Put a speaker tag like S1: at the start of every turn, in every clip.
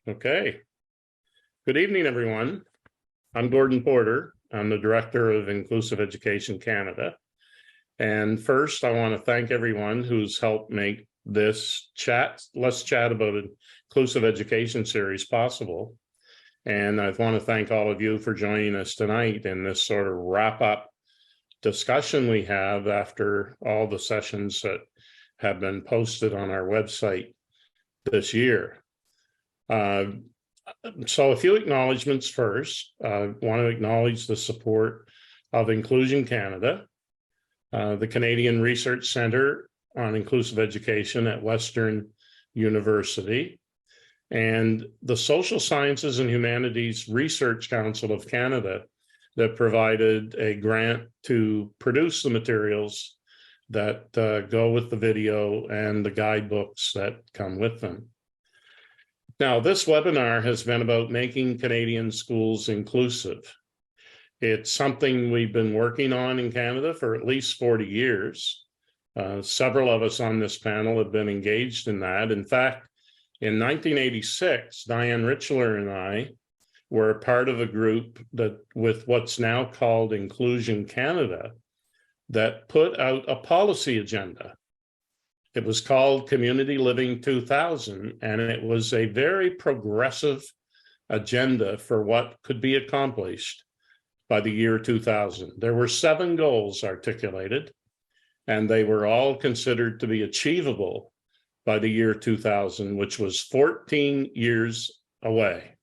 S1: Okay. Good evening, everyone. I'm Gordon Porter. I'm the Director of Inclusive Education Canada. And first, I want to thank everyone who's helped make this Let's Chat About Inclusive Education series possible. And I want to thank all of you for joining us tonight in this sort of wrap-up discussion we have after all the sessions that have been posted on our website this year. So a few acknowledgements first. I want to acknowledge the support of Inclusion Canada, the Canadian Research Centre on Inclusive Education at Western University, and the Social Sciences and Humanities Research Council of Canada that provided a grant to produce the materials that go with the video and the guidebooks that come with them. Now, this webinar has been about making Canadian schools inclusive. It's something we've been working on in Canada for at least 40 years. Several of us on this panel have been engaged in that. In fact, in 1986, Diane Richler and I were part of a group that, with what's now called Inclusion Canada, that put out a policy agenda. It was called Community Living 2000, and it was a very progressive agenda for what could be accomplished by the year 2000. There were 7 goals articulated, and they were all considered to be achievable by the year 2000, which was 14 years away.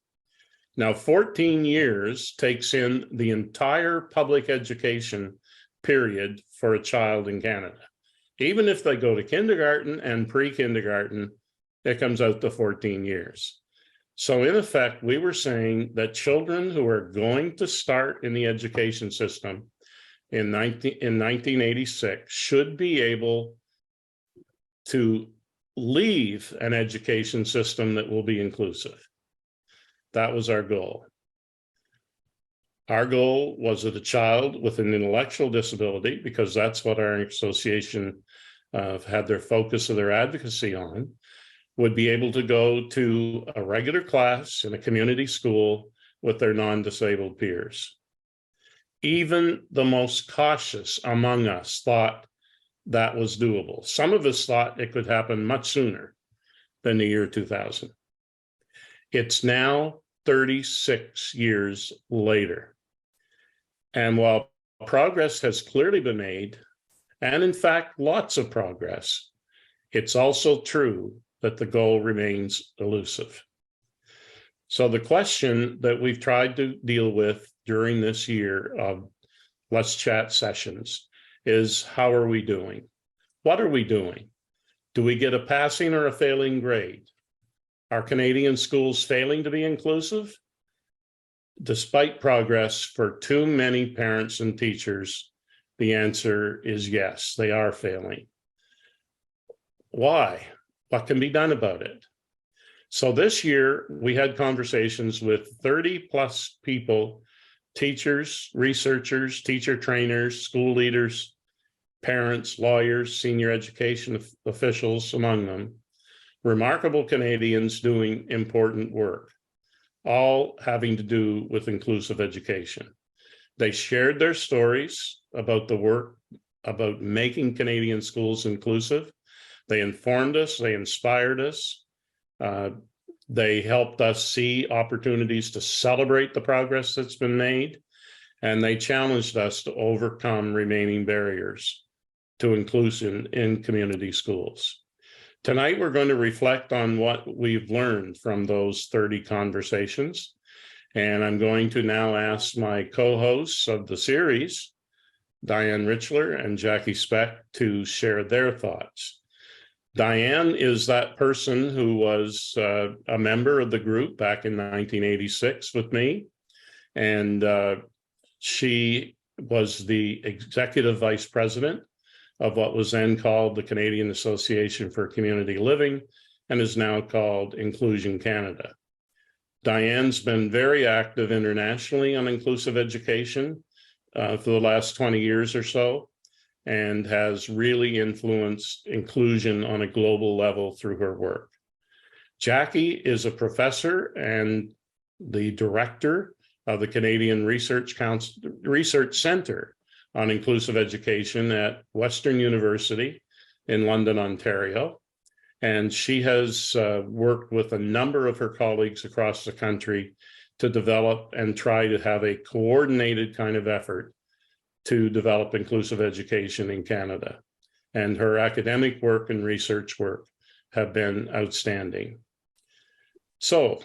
S1: Now, 14 years takes in the entire public education period for a child in Canada. Even if they go to kindergarten and pre-kindergarten, it comes out to 14 years. So in effect, we were saying that children who are going to start in the education system in 1986 should be able to leave an education system that will be inclusive. That was our goal. Our goal was that a child with an intellectual disability, because that's what our association had their focus of their advocacy on, would be able to go to a regular class in a community school with their non-disabled peers. Even the most cautious among us thought that was doable. Some of us thought it could happen much sooner than the year 2000. It's now 36 years later. And while progress has clearly been made, and in fact, lots of progress, it's also true that the goal remains elusive. So the question that we've tried to deal with during this year of Let's Chat sessions is, how are we doing? What are we doing? Do we get a passing or a failing grade? Are Canadian schools failing to be inclusive? Despite progress for too many parents and teachers, the answer is yes, they are failing. Why? What can be done about it? So this year, we had conversations with 30 plus people, teachers, researchers, teacher trainers, school leaders, parents, lawyers, senior education officials among them, remarkable Canadians doing important work, all having to do with inclusive education. They shared their stories about the work about making Canadian schools inclusive. They informed us, they inspired us. They helped us see opportunities to celebrate the progress that's been made. And they challenged us to overcome remaining barriers to inclusion in community schools. Tonight, we're going to reflect on what we've learned from those 30 conversations. And I'm going to now ask my co-hosts of the series, Diane Richler and Jackie Speck, to share their thoughts. Diane is that person who was a member of the group back in 1986 with me. And she was the executive vice president of what was then called the Canadian Association for Community Living and is now called Inclusion Canada. Diane's been very active internationally on inclusive education for the last 20 years or so, and has really influenced inclusion on a global level through her work. Jackie is a professor and the director of the Canadian Research Center on Inclusive Education at Western University in London, Ontario. And she has worked with a number of her colleagues across the country to develop and try to have a coordinated kind of effort to develop inclusive education in Canada. And her academic work and research work have been outstanding. So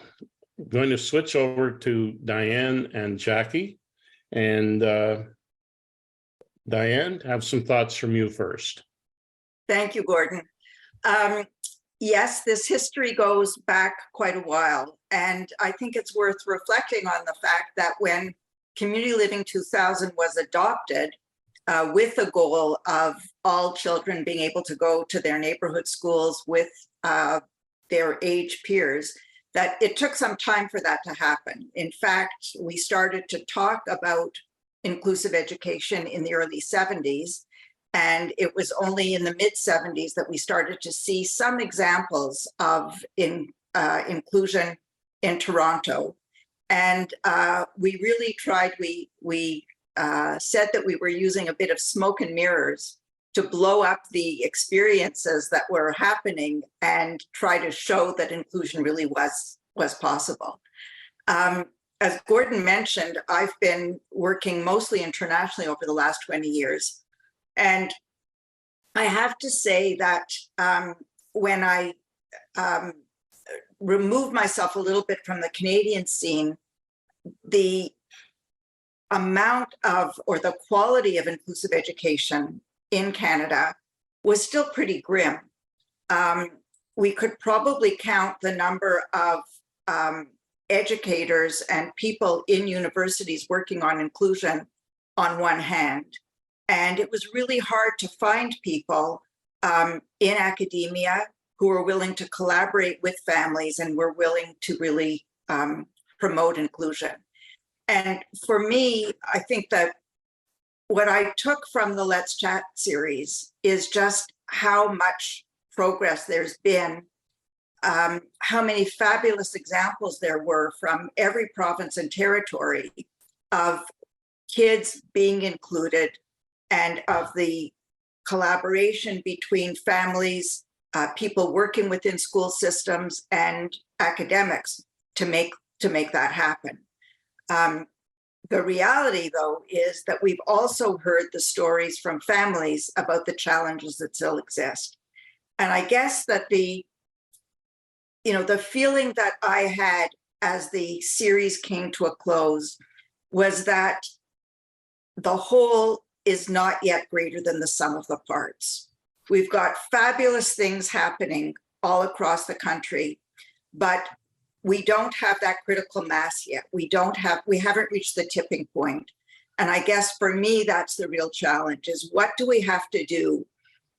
S1: I'm going to switch over to Diane and Jackie. And Diane, have some thoughts from you first.
S2: Thank you, Gordon. Yes, this history goes back quite a while, and I think it's worth reflecting on the fact that when Community Living 2000 was adopted, with the goal of all children being able to go to their neighborhood schools with their age peers, that it took some time for that to happen. In fact, we started to talk about inclusive education in the early 70s. And it was only in the mid-70s that we started to see some examples of inclusion in Toronto. And we really tried, we said that we were using a bit of smoke and mirrors to blow up the experiences that were happening and try to show that inclusion really was possible. As Gordon mentioned, I've been working mostly internationally over the last 20 years. And I have to say that when I remove myself a little bit from the Canadian scene, the amount of, or the quality of inclusive education in Canada was still pretty grim. We could probably count the number of educators and people in universities working on inclusion on one hand. And it was really hard to find people in academia who were willing to collaborate with families and were willing to really promote inclusion. And for me, I think that what I took from the Let's Chat series is just how much progress there's been, how many fabulous examples there were from every province and territory of kids being included, and of the collaboration between families, people working within school systems, and academics to make that happen. The reality, though, is that we've also heard the stories from families about the challenges that still exist. And I guess that the feeling that I had as the series came to a close was that the whole is not yet greater than the sum of the parts. We've got fabulous things happening all across the country, but we don't have that critical mass yet. We haven't reached the tipping point. And I guess for me, that's the real challenge, is what do we have to do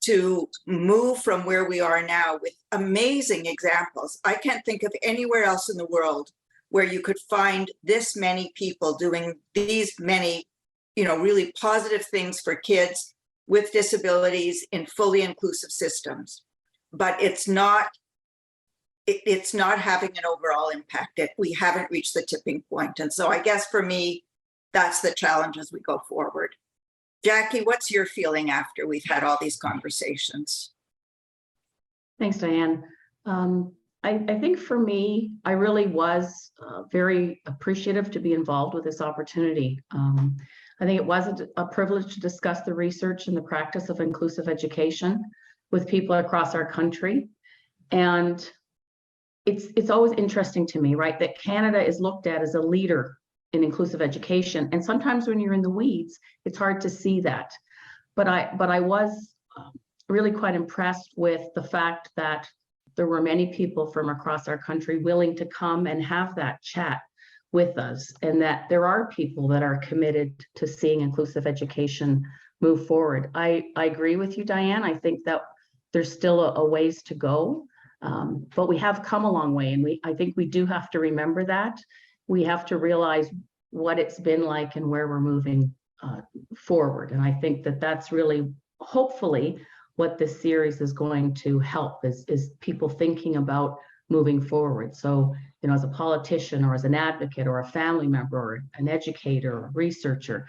S2: to move from where we are now with amazing examples? I can't think of anywhere else in the world where you could find this many people doing these many really positive things for kids with disabilities in fully inclusive systems. But it's not having an overall impact. We haven't reached the tipping point. And so I guess for me, that's the challenge as we go forward. Jackie, what's your feeling after we've had all these conversations?
S3: Thanks, Diane. I think for me, I really was very appreciative to be involved with this opportunity. I think it was a privilege to discuss the research and the practice of inclusive education with people across our country. And it's always interesting to me, right, that Canada is looked at as a leader in inclusive education. And sometimes when you're in the weeds, it's hard to see that. But I was really quite impressed with the fact that there were many people from across our country willing to come and have that chat with us, and that there are people that are committed to seeing inclusive education move forward. I agree with you, Diane. I think that there's still a ways to go, but we have come a long way, and I think we do have to remember that. We have to realize what it's been like and where we're moving forward. And I think that that's really, hopefully, what this series is going to help is people thinking about moving forward. So, you know, as a politician or as an advocate or a family member or an educator or researcher,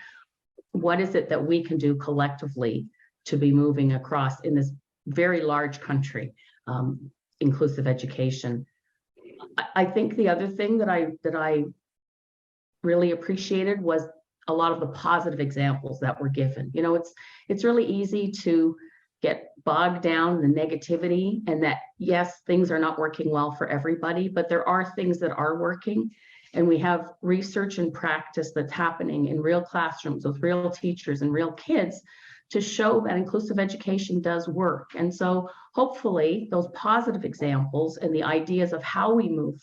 S3: what is it that we can do collectively to be moving across in this very large country, inclusive education? I think the other thing that I really appreciated was a lot of the positive examples that were given. You know, it's really easy to get bogged down in the negativity, and that, yes, things are not working well for everybody, but there are things that are working. And we have research and practice that's happening in real classrooms with real teachers and real kids to show that inclusive education does work. And so hopefully those positive examples and the ideas of how we move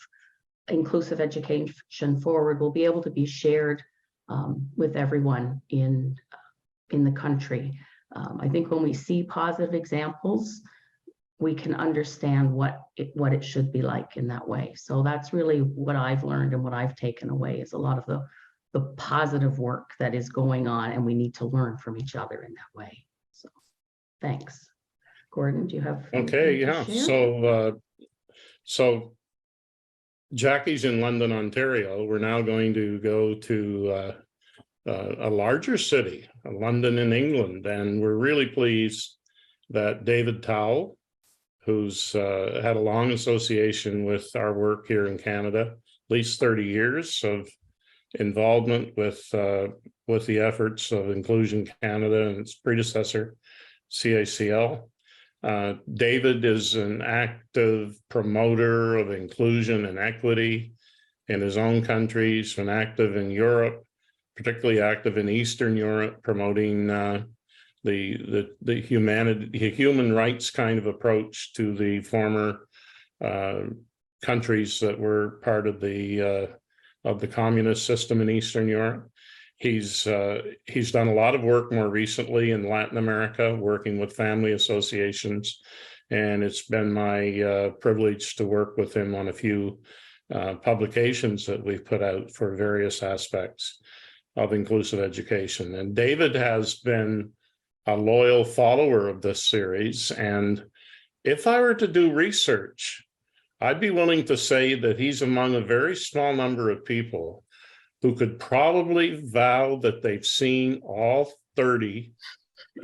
S3: inclusive education forward will be able to be shared with everyone in the country. I think when we see positive examples, we can understand what it should be like in that way. So that's really what I've learned and what I've taken away is a lot of the positive work that is going on, and we need to learn from each other in that way. So thanks. Gordon, do you have
S1: Okay,
S3: anything to
S1: yeah.
S3: share?
S1: So Jackie's in London, Ontario. We're now going to go to a larger city, London in England, and we're really pleased that David Towell, who's had a long association with our work here in Canada, at least 30 years of involvement with the efforts of Inclusion Canada and its predecessor, CACL. David is an active promoter of inclusion and equity in his own countries, and active in Europe, particularly active in Eastern Europe, promoting the human rights kind of approach to the former countries that were part of the communist system in Eastern Europe. He's done a lot of work more recently in Latin America, working with family associations, and it's been my privilege to work with him on a few publications that we've put out for various aspects of inclusive education. And David has been a loyal follower of this series, and if I were to do research, I'd be willing to say that he's among a very small number of people who could probably vow that they've seen all 30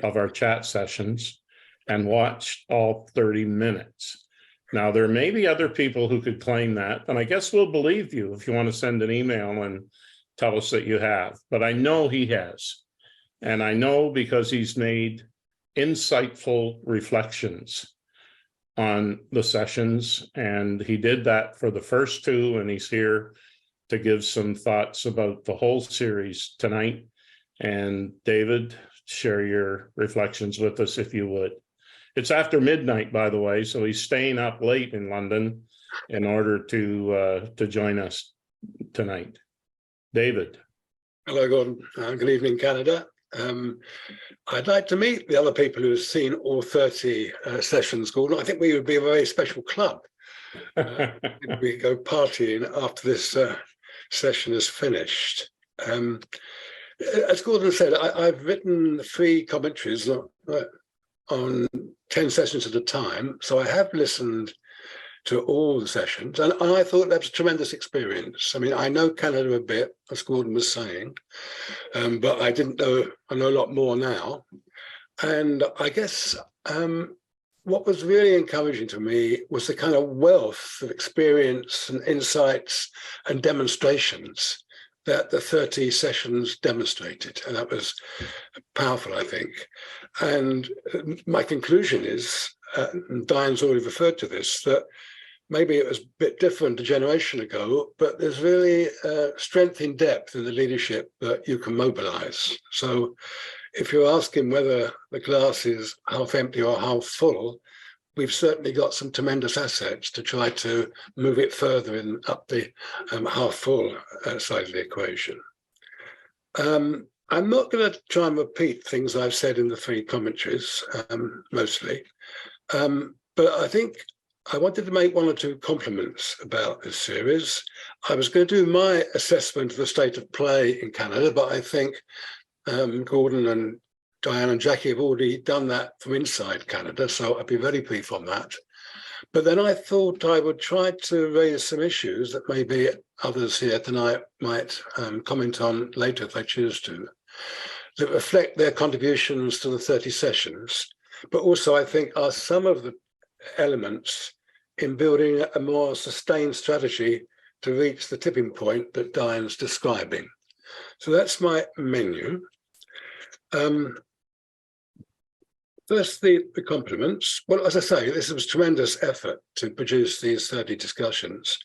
S1: of our chat sessions and watched all 30 minutes. Now, there may be other people who could claim that, and I guess we'll believe you if you want to send an email and tell us that you have, but I know he has. And I know because he's made insightful reflections on the sessions, and he did that for the first two, and he's here to give some thoughts about the whole series tonight. And David, share your reflections with us if you would. It's after midnight, by the way, so he's staying up late in London in order to join us tonight. David.
S4: Hello, Gordon. Good evening, Canada. I'd like to meet the other people who've seen all 30 sessions, Gordon. I think we would be a very special club. We go partying after this session is finished. As Gordon said, I've written 3 commentaries on 10 sessions at a time, so I have listened to all the sessions, and I thought that was a tremendous experience. I mean, I know Canada a bit, as Gordon was saying, but I didn't know. I know a lot more now, and I guess what was really encouraging to me was the kind of wealth of experience and insights and demonstrations that the 30 sessions demonstrated, and that was powerful, I think. And my conclusion is, and Diane's already referred to this, that maybe it was a bit different a generation ago, but there's really strength in depth in the leadership that you can mobilize. So if you're asking whether the glass is half empty or half full, we've certainly got some tremendous assets to try to move it further in up the half full side of the equation. I'm not going to try and repeat things I've said in the 3 commentaries, mostly, but I think I wanted to make 1 or 2 compliments about this series. I was going to do my assessment of the state of play in Canada, but I think Gordon and Diane and Jackie have already done that from inside Canada, so I'd be very brief on that. But then I thought I would try to raise some issues that maybe others here tonight might comment on later if they choose to, that reflect their contributions to the 30 sessions, but also I think are some of the elements in building a more sustained strategy to reach the tipping point that Diane's describing. So that's my menu. First, the compliments. Well, as I say, this was tremendous effort to produce these 30 discussions.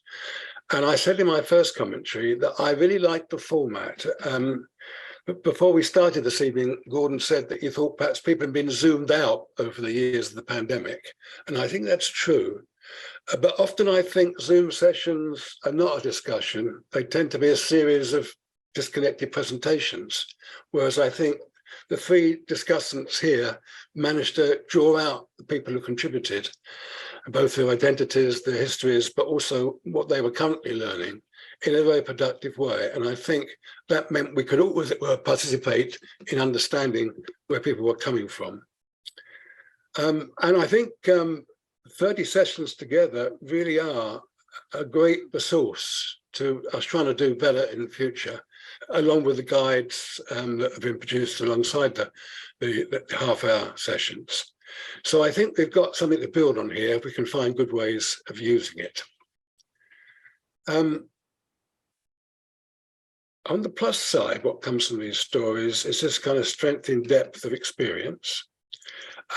S4: And I said in my first commentary that I really liked the format. Before we started this evening, Gordon said that he thought perhaps people had been zoomed out over the years of the pandemic. And I think that's true. But often I think Zoom sessions are not a discussion. They tend to be a series of disconnected presentations. Whereas I think the three discussants here managed to draw out the people who contributed, both their identities, their histories, but also what they were currently learning in a very productive way. And I think that meant we could always participate in understanding where people were coming from. And I think 30 sessions together really are a great resource to us trying to do better in the future, along with the guides that have been produced alongside the half-hour sessions. So I think we've got something to build on here if we can find good ways of using it. On the plus side, what comes from these stories is this kind of strength in depth of experience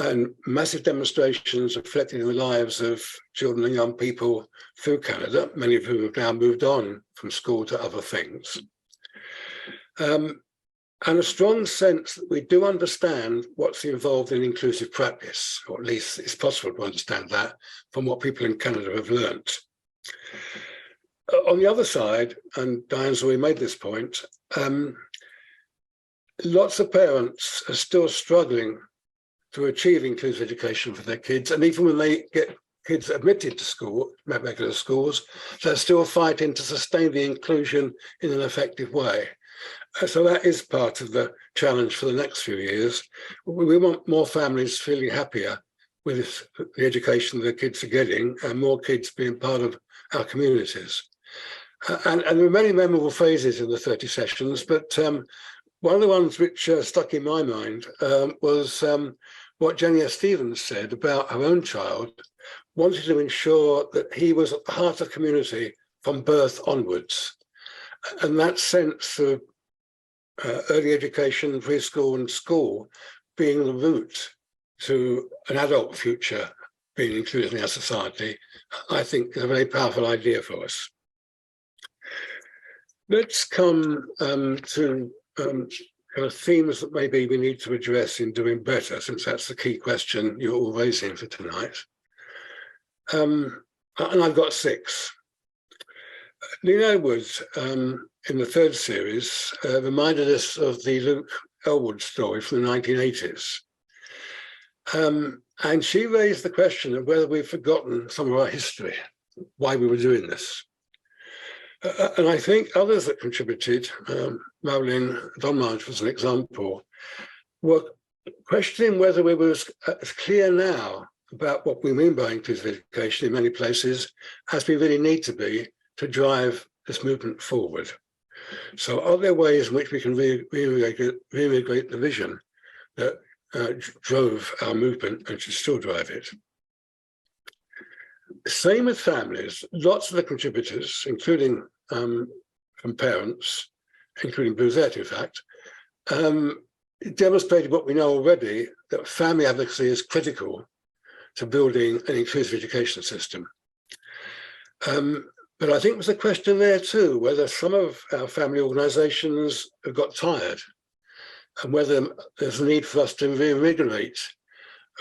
S4: and massive demonstrations reflected in the lives of children and young people through Canada, many of whom have now moved on from school to other things. And a strong sense that we do understand what's involved in inclusive practice, or at least it's possible to understand that from what people in Canada have learnt. On the other side, and Diane's already made this point, lots of parents are still struggling to achieve inclusive education for their kids. And even when they get kids admitted to school, regular schools, they're still fighting to sustain the inclusion in an effective way. So that is part of the challenge for the next few years. We want more families feeling happier with the education their kids are getting and more kids being part of our communities. And there were many memorable phrases in the 30 sessions, but one of the ones which stuck in my mind was what Jenny S. Stevens said about her own child, wanting to ensure that he was at the heart of community from birth onwards. And that sense of early education, preschool and school being the route to an adult future being included in our society, I think is a very powerful idea for us. Let's come to kind of themes that maybe we need to address in doing better, since that's the key question you're all raising for tonight. And I've got 6. Neil Edwards, in the third series, reminded us of the Luke Elwood story from the 1980s. And she raised the question of whether we've forgotten some of our history, why we were doing this. And I think others that contributed, Marilyn Donmarge was an example, were questioning whether we were as clear now about what we mean by inclusive education in many places as we really need to be to drive this movement forward. So are there ways in which we can reintegrate the vision that drove our movement and should still drive it? Same with families. Lots of the contributors, including from parents, including Bruzette, in fact, demonstrated what we know already, that family advocacy is critical to building an inclusive education system. But I think there's a question there too, whether some of our family organisations have got tired and whether there's a need for us to reinvigorate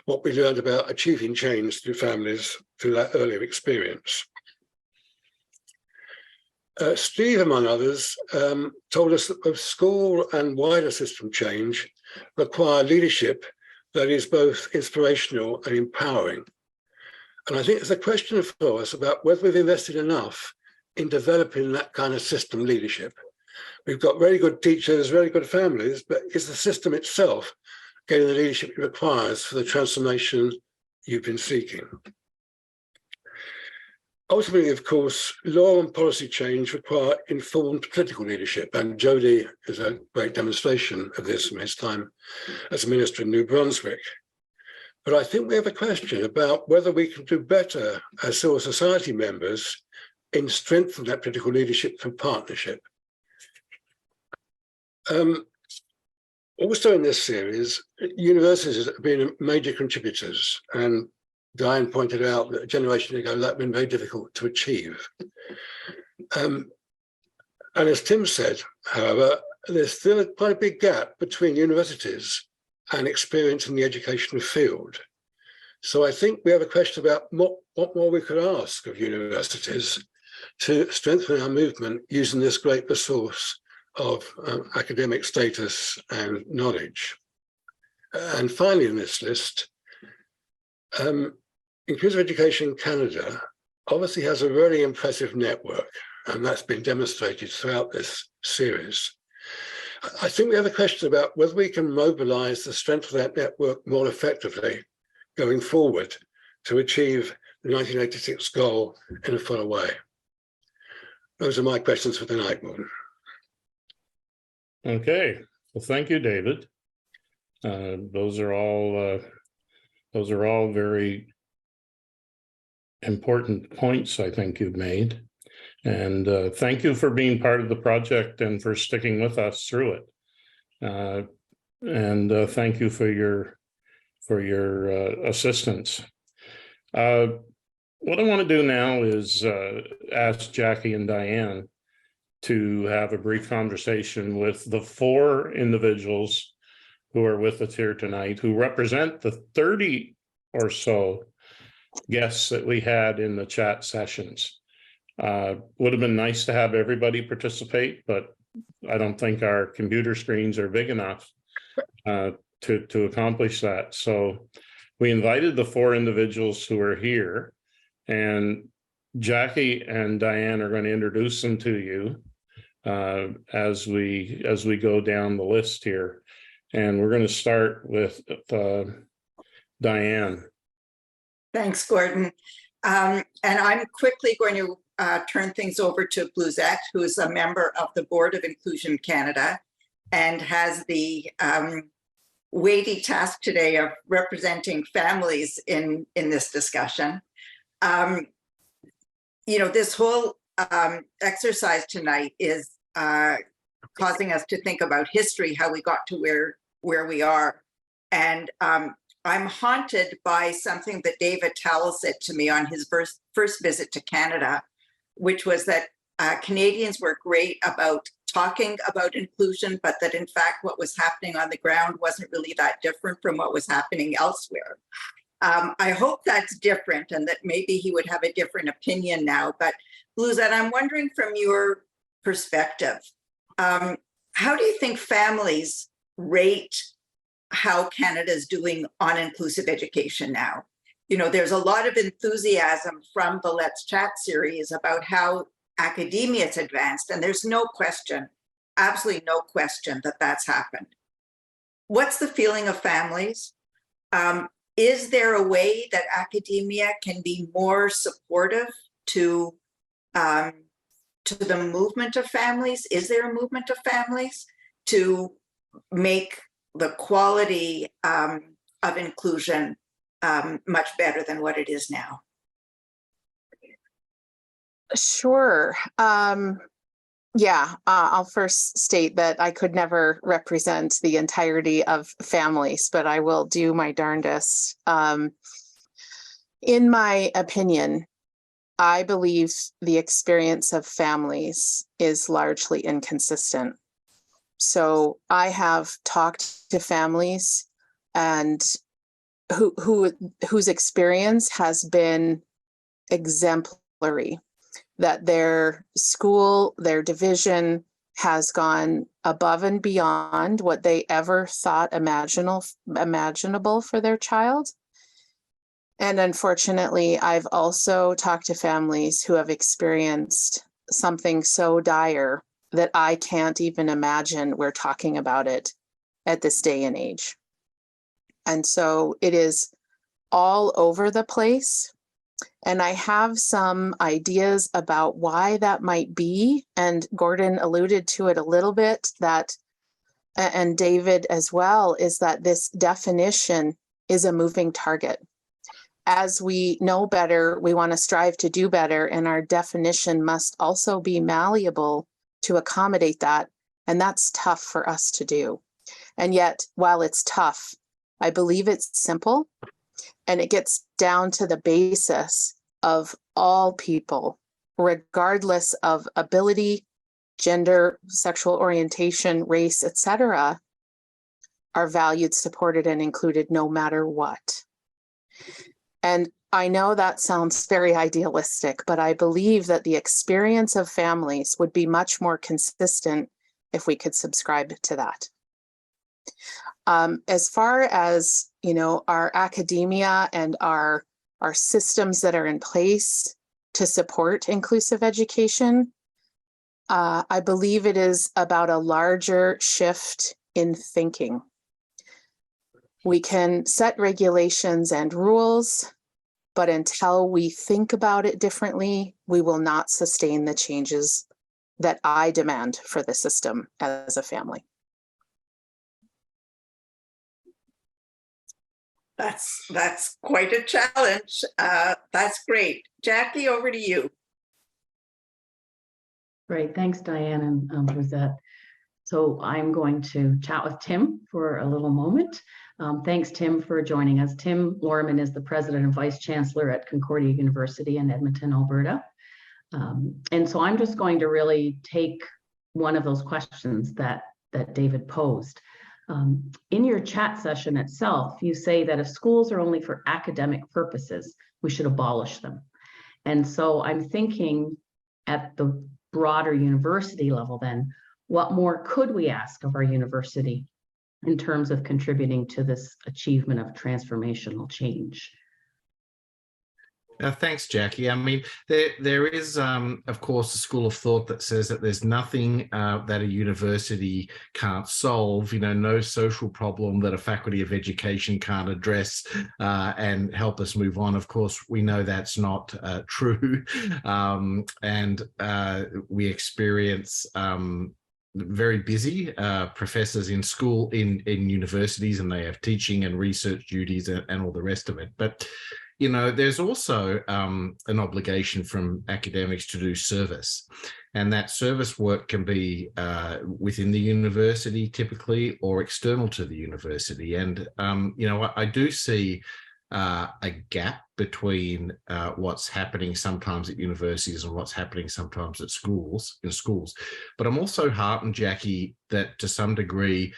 S4: what we learned about achieving change through families through that earlier experience. Steve, among others, told us that both school and wider system change require leadership that is both inspirational and empowering. And I think there's a question for us about whether we've invested enough in developing that kind of system leadership. We've got very good teachers, very good families, but is the system itself getting the leadership it requires for the transformation you've been seeking? ultimately, of course, law and policy change require informed political leadership, and Jody is a great demonstration of this from his time as a minister in New Brunswick. But I think we have a question about whether we can do better as civil society members in strengthening that political leadership and partnership. Also in this series, universities have been major contributors, and Diane pointed out that a generation ago that had been very difficult to achieve. And as Tim said, however, there's still quite a big gap between universities and experience in the educational field. So I think we have a question about what more we could ask of universities to strengthen our movement using this great resource of academic status and knowledge. And finally in this list, Inclusive Education Canada obviously has a really impressive network, and that's been demonstrated throughout this series. I think we have a question about whether we can mobilize the strength of that network more effectively going forward to achieve the 1986 goal in a fuller way. Those are my questions for tonight, Gordon.
S1: Okay, well, thank you, David. Those are all very important points I think you've made. And thank you for being part of the project and for sticking with us through it. And thank you for your assistance. What I want to do now is ask Jackie and Diane to have a brief conversation with the 4 individuals who are with us here tonight, who represent the 30 or so guests that we had in the chat sessions. Would have been nice to have everybody participate, but I don't think our computer screens are big enough to accomplish that. So we invited the 4 individuals who are here, and Jackie and Diane are going to introduce them to you as we go down the list here. And we're going to start with Diane.
S2: Thanks, Gordon. And I'm quickly going to turn things over to Bluzette, who is a member of the Board of Inclusion Canada and has the weighty task today of representing families in this discussion. This whole exercise tonight is causing us to think about history, how we got to where we are. And I'm haunted by something that David Towell said to me on his first visit to Canada, which was that Canadians were great about talking about inclusion, but that in fact what was happening on the ground wasn't really that different from what was happening elsewhere. I hope that's different and that maybe he would have a different opinion now. But Bluzette, I'm wondering from your perspective, how do you think families rate how Canada is doing on inclusive education now? There's a lot of enthusiasm from the Let's Chat series about how academia has advanced, and there's no question, absolutely no question that that's happened. What's the feeling of families? Is there a way that academia can be more supportive to the movement of families? Is there a movement of families to make the quality of inclusion much better than what it is now?
S5: Sure. I'll first state that I could never represent the entirety of families, but I will do my darndest. In my opinion, I believe the experience of families is largely inconsistent. So I have talked to families and whose experience has been exemplary, that their school, their division has gone above and beyond what they ever thought imaginable for their child. And unfortunately, I've also talked to families who have experienced something so dire that I can't even imagine we're talking about it at this day and age. And so it is all over the place. And I have some ideas about why that might be. And Gordon alluded to it a little bit, that, and David as well, is that this definition is a moving target. As we know better, we want to strive to do better, and our definition must also be malleable to accommodate that. And that's tough for us to do. And yet, while it's tough, I believe it's simple, and it gets down to the basis of all people, regardless of ability, gender, sexual orientation, race, etc., are valued, supported, and included no matter what. And I know that sounds very idealistic, but I believe that the experience of families would be much more consistent if we could subscribe to that. As far as, you know, our academia and our systems that are in place to support inclusive education, I believe it is about a larger shift in thinking. We can set regulations and rules, but until we think about it differently, we will not sustain the changes that I demand for the system as a family.
S2: That's quite a challenge. That's great. Jackie, over to you.
S3: Great, thanks, Diane and Rosette. So I'm going to chat with Tim for a little moment. Thanks, Tim, for joining us. Tim Lorman is the President and Vice Chancellor at Concordia University in Edmonton, Alberta. And so I'm just going to really take one of those questions that David posed. In your chat session itself, you say that if schools are only for academic purposes, we should abolish them. And so I'm thinking at the broader university level then, what more could we ask of our university in terms of contributing to this achievement of transformational change?
S6: Thanks, Jackie. I mean, there is, of course, a school of thought that says that there's nothing that a university can't solve, you know, no social problem that a faculty of education can't address and help us move on. Of course, we know that's not true. And we experience very busy professors in school, in universities, and they have teaching and research duties and all the rest of it. But you know, there's also an obligation from academics to do service, and that service work can be within the university typically, or external to the university. And you know, I do see a gap between what's happening sometimes at universities and what's happening sometimes at schools. But I'm also heartened, Jackie, that to some degree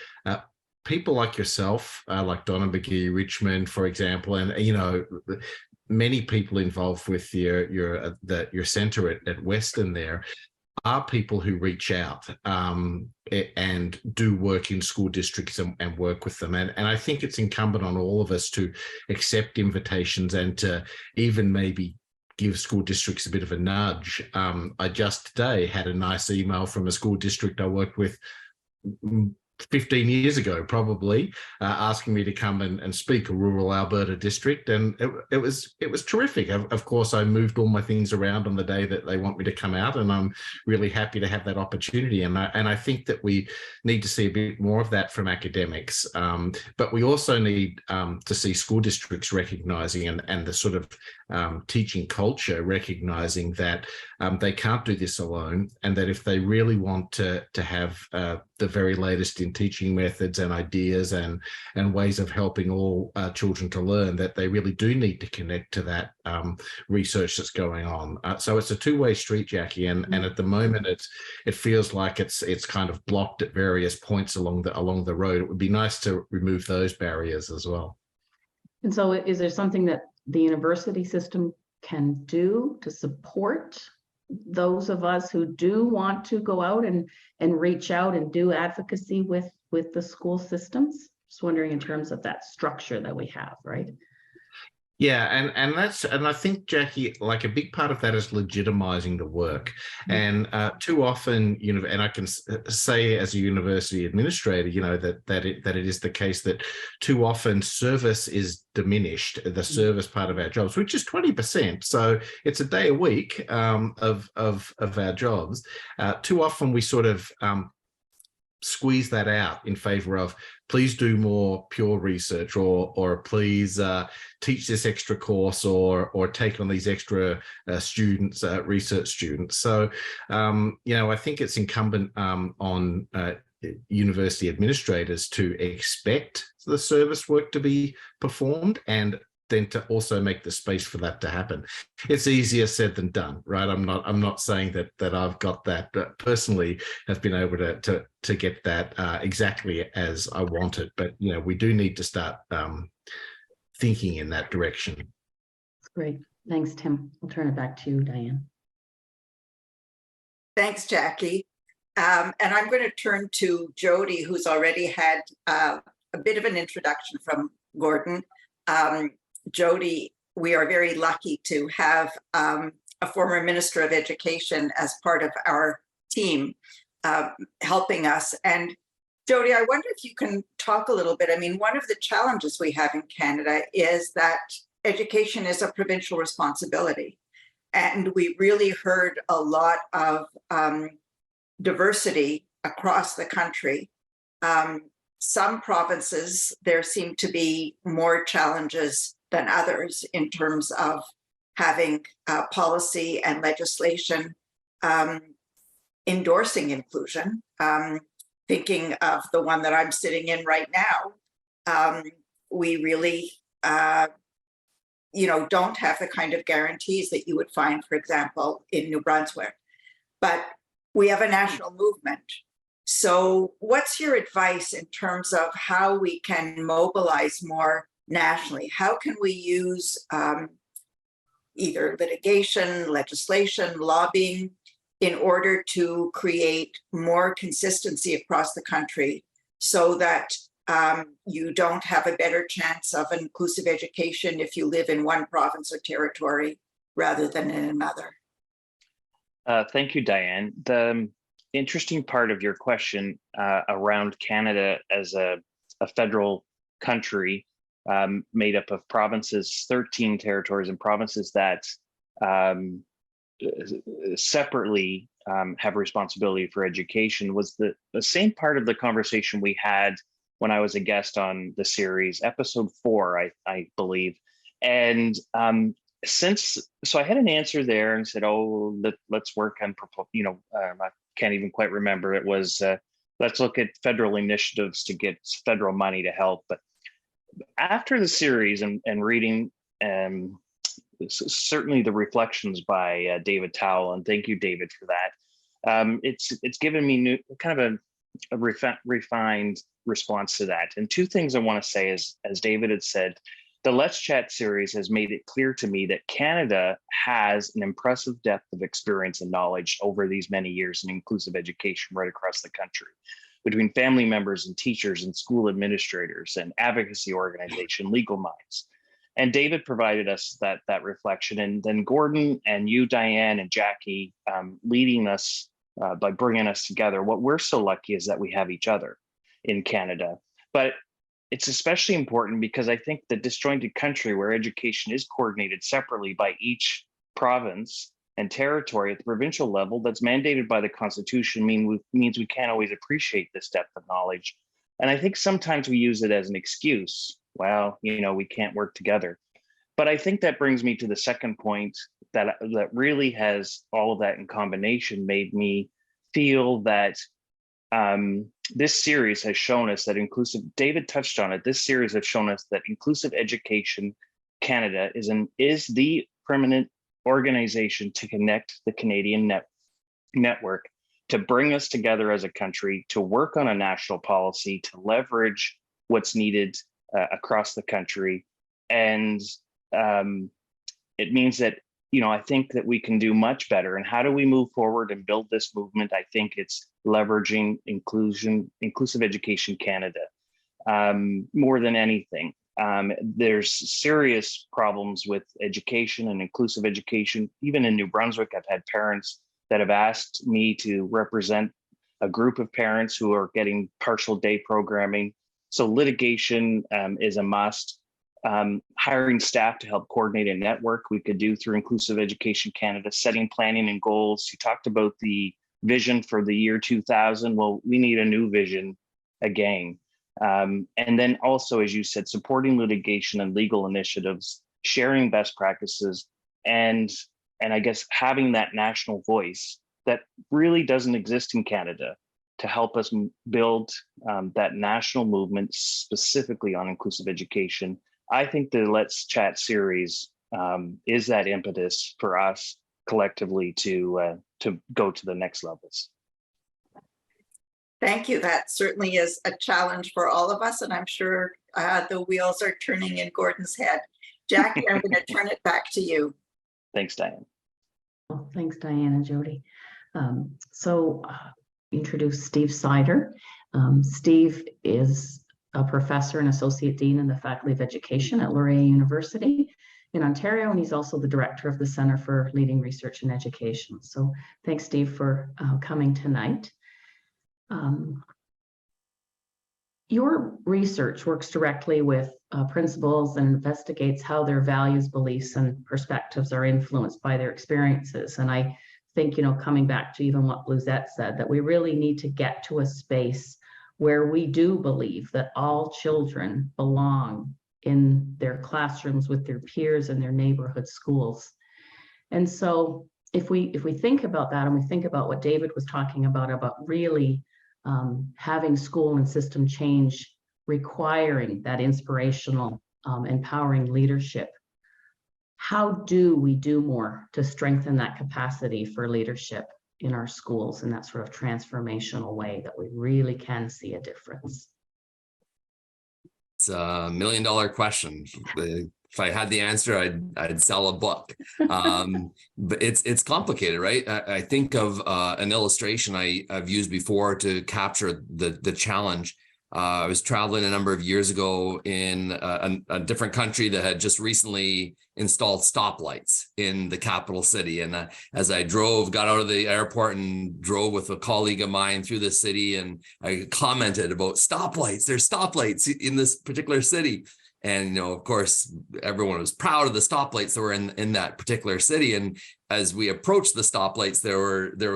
S6: people like yourself, like Donna McGee Richmond, for example, and you know, many people involved with your centre at Western there are people who reach out and do work in school districts and work with them. And I think it's incumbent on all of us to accept invitations and to even maybe give school districts a bit of a nudge. I just today had a nice email from a school district I worked with 15 years ago, probably, asking me to come and speak, a rural Alberta district, and it was terrific. Of course, I moved all my things around on the day that they want me to come out, and I'm really happy to have that opportunity. And I think that we need to see a bit more of that from academics, but we also need to see school districts recognising and the sort of teaching culture recognising that they can't do this alone, and that if they really want to have the very latest in teaching methods and ideas and ways of helping all children to learn, that they really do need to connect to that research that's going on. So it's a two-way street, Jackie, and at the moment it feels like it's kind of blocked at various points along the road. It would be nice to remove those barriers as well.
S3: And so is there something that the university system can do to support those of us who do want to go out and reach out and do advocacy with the school systems? Just wondering in terms of that structure that we have, right?
S6: Yeah, and I think, Jackie, like a big part of that is legitimizing the work. And too often, and I can say as a university administrator, that it is the case that too often service is diminished, the service part of our jobs, which is 20%. So it's a day a week of our jobs. Too often we sort of squeeze that out in favor of please do more pure research, or please teach this extra course, or take on these extra students, research students. So I think it's incumbent on university administrators to expect the service work to be performed, and then to also make the space for that to happen. It's easier said than done, right? I'm not saying that I've got that, but personally have been able to get that exactly as I wanted. But we do need to start thinking in that direction.
S3: Great, thanks, Tim. I'll turn it back to you, Diane.
S2: Thanks, Jackie. And I'm going to turn to Jody, who's already had a bit of an introduction from Gordon. Jody, we are very lucky to have a former Minister of Education as part of our team helping us. And Jody, I wonder if you can talk a little bit. I mean, one of the challenges we have in Canada is that education is a provincial responsibility. And we really heard a lot of diversity across the country. Some provinces, there seem to be more challenges than others in terms of having policy and legislation endorsing inclusion. Thinking of the one that I'm sitting in right now, we really, don't have the kind of guarantees that you would find, for example, in New Brunswick. But we have a national movement. So what's your advice in terms of how we can mobilize more nationally? How can we use either litigation, legislation, lobbying in order to create more consistency across the country so that you don't have a better chance of inclusive education if you live in one province or territory rather than in another?
S7: Thank you, Diane. The interesting part of your question around Canada as a federal country made up of provinces, 13 territories and provinces that separately have responsibility for education was the same part of the conversation we had when I was a guest on the series, episode 4, I believe. And so I had an answer there and said, let's work on, I can't even quite remember. It was, let's look at federal initiatives to get federal money to help. But after the series and reading certainly the reflections by David Towell, and thank you, David, for that. It's given me kind of a refined response to that. And two things I want to say is, as David had said, the Let's Chat series has made it clear to me that Canada has an impressive depth of experience and knowledge over these many years in inclusive education right across the country, between family members and teachers and school administrators and advocacy organization, Legal Minds. And David provided us that reflection. And then Gordon and you, Diane, and Jackie leading us by bringing us together. What we're so lucky is that we have each other in Canada. But it's especially important because I think the disjointed country where education is coordinated separately by each province and territory at the provincial level that's mandated by the Constitution means we can't always appreciate this depth of knowledge. And I think sometimes we use it as an excuse. Well, we can't work together. But I think that brings me to the second point that really has all of that in combination made me feel that this series has shown us that David touched on it, this series has shown us that Inclusive Education Canada is the permanent organization to connect the Canadian network, to bring us together as a country, to work on a national policy, to leverage what's needed across the country. And it means that, I think that we can do much better. And how do we move forward and build this movement? I think it's leveraging Inclusive Education Canada more than anything. There's serious problems with education and inclusive education. Even in New Brunswick, I've had parents that have asked me to represent a group of parents who are getting partial day programming. So litigation is a must. Hiring staff to help coordinate a network we could do through Inclusive Education Canada, setting planning and goals. You talked about the vision for the year 2000. Well, we need a new vision again. And then also, as you said, supporting litigation and legal initiatives, sharing best practices, and I guess having that national voice that really doesn't exist in Canada to help us build that national movement specifically on inclusive education. I think the Let's Chat series is that impetus for us collectively to go to the next levels.
S2: Thank you. That certainly is a challenge for all of us, and I'm sure the wheels are turning in Gordon's head. Jackie, I'm going to turn it back to you.
S7: Thanks, Diane.
S3: Well, thanks, Diane and Jody. Introduce Steve Sider. Steve is a professor and associate dean in the Faculty of Education at Laurier University in Ontario, and he's also the director of the Center for Leading Research in Education. So thanks, Steve, for coming tonight. Your research works directly with principals and investigates how their values, beliefs, and perspectives are influenced by their experiences. And I think, coming back to even what Luzette said, that we really need to get to a space where we do believe that all children belong in their classrooms with their peers in their neighborhood schools. And so if we think about that, and we think about what David was talking about really having school and system change requiring that inspirational, empowering leadership, how do we do more to strengthen that capacity for leadership in our schools in that sort of transformational way that we really can see a difference?
S8: It's a $1 million question. If I had the answer, I'd sell a book. But it's complicated, right? I think of an illustration I've used before to capture the challenge. I was traveling a number of years ago in a different country that had just recently installed stoplights in the capital city. And as I got out of the airport and drove with a colleague of mine through the city, and I commented about stoplights. There's stoplights in this particular city. And, of course, everyone was proud of the stoplights that were in that particular city. And as we approached the stoplights, there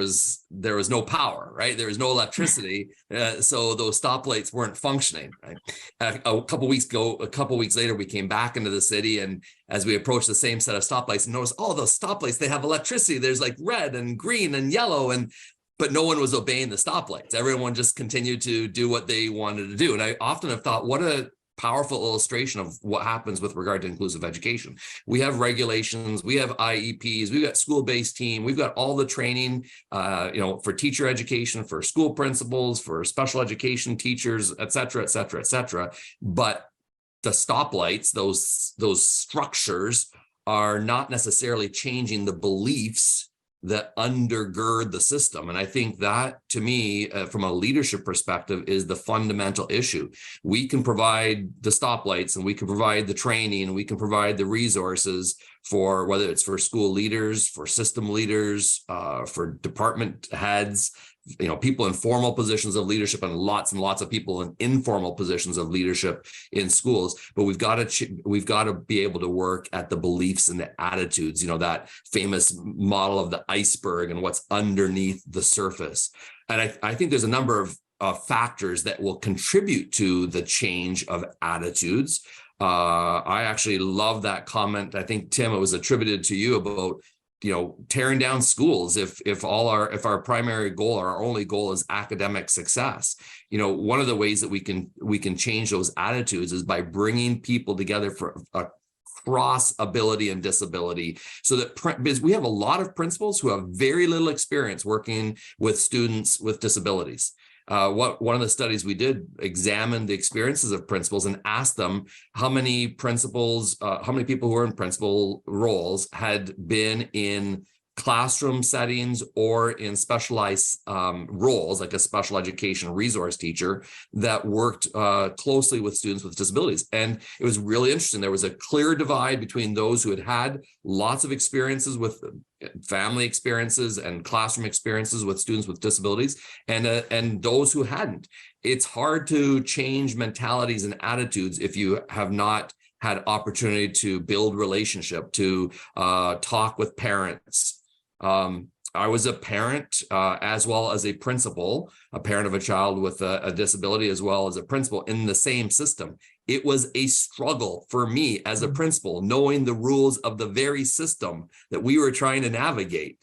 S8: was no power, right? There was no electricity. So those stoplights weren't functioning, right? A couple weeks later, we came back into the city. And as we approached the same set of stoplights and noticed, those stoplights, they have electricity. There's like red and green and yellow, but no one was obeying the stoplights. Everyone just continued to do what they wanted to do. And I often have thought, what a powerful illustration of what happens with regard to inclusive education. We have regulations, we have IEPs, we've got school-based team, we've got all the training, for teacher education, for school principals, for special education teachers, et cetera, et cetera, et cetera. But the stoplights, those structures are not necessarily changing the beliefs that undergird the system. And I think that, to me, from a leadership perspective, is the fundamental issue. We can provide the stoplights, and we can provide the training, and we can provide the resources for, whether it's for school leaders, for system leaders, for department heads, people in formal positions of leadership, and lots of people in informal positions of leadership in schools. But we've got to be able to work at the beliefs and the attitudes, that famous model of the iceberg and what's underneath the surface. And I think there's a number of factors that will contribute to the change of attitudes. I actually love that comment. I think, Tim, it was attributed to you about tearing down schools if our primary goal or our only goal is academic success. One of the ways that we can change those attitudes is by bringing people together for across ability and disability, so that because we have a lot of principals who have very little experience working with students with disabilities. One of the studies we did examined the experiences of principals and asked them how many people who were in principal roles had been in classroom settings or in specialized roles, like a special education resource teacher that worked closely with students with disabilities. And it was really interesting. There was a clear divide between those who had lots of experiences with family experiences and classroom experiences with students with disabilities and those who hadn't. It's hard to change mentalities and attitudes if you have not had opportunity to build relationship, to talk with parents. I was a parent as well as a principal, a parent of a child with a disability as well as a principal in the same system. It was a struggle for me as a principal, knowing the rules of the very system that we were trying to navigate.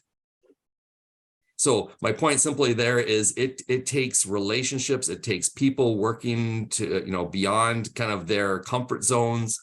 S8: So my point simply there is it takes relationships, it takes people working to, beyond kind of their comfort zones,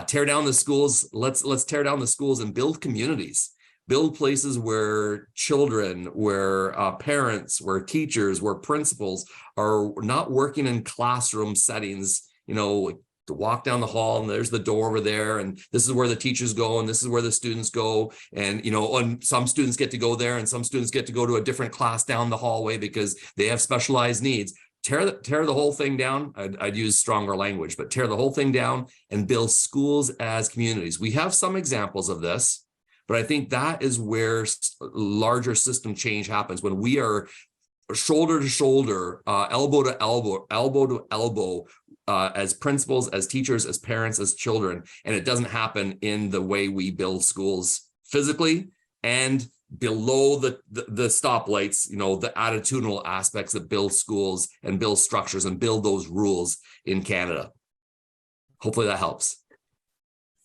S8: tear down the schools. Let's tear down the schools and build communities. Build places where children, where parents, where teachers, where principals are not working in classroom settings, to walk down the hall and there's the door over there and this is where the teachers go and this is where the students go. And, and some students get to go there and some students get to go to a different class down the hallway because they have specialized needs. Tear the whole thing down. I'd use stronger language, but tear the whole thing down and build schools as communities. We have some examples of this. But I think that is where larger system change happens, when we are shoulder to shoulder, elbow to elbow, as principals, as teachers, as parents, as children. And it doesn't happen in the way we build schools physically and below the stoplights, the attitudinal aspects that build schools and build structures and build those rules in Canada. Hopefully that helps.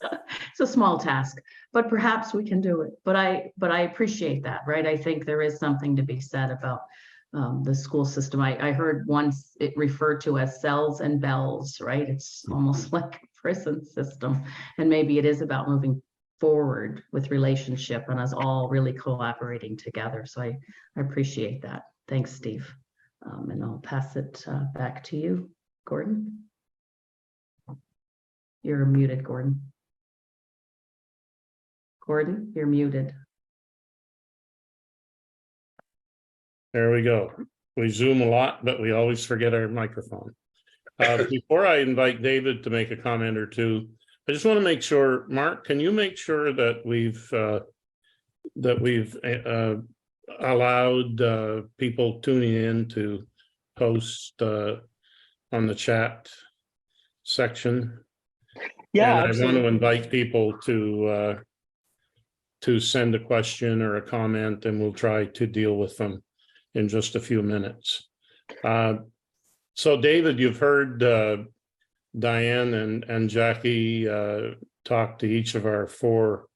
S3: It's a small task, but perhaps we can do it. But I appreciate that, right? I think there is something to be said about the school system. I heard once it referred to as cells and bells, right? It's almost like a prison system. And maybe it is about moving forward with relationship and us all really collaborating together. So I appreciate that. Thanks, Steve. And I'll pass it back to you, Gordon. You're muted, Gordon. Gordon, you're muted.
S1: There we go. We Zoom a lot, but we always forget our microphone. Before I invite David to make a comment or two, I just want to make sure, Mark, can you make sure that we've allowed people tuning in to post on the chat section?
S7: Yeah,
S1: and I want to invite people to send a question or a comment, and we'll try to deal with them in just a few minutes. So David, you've heard Diane and Jackie talk to each of our four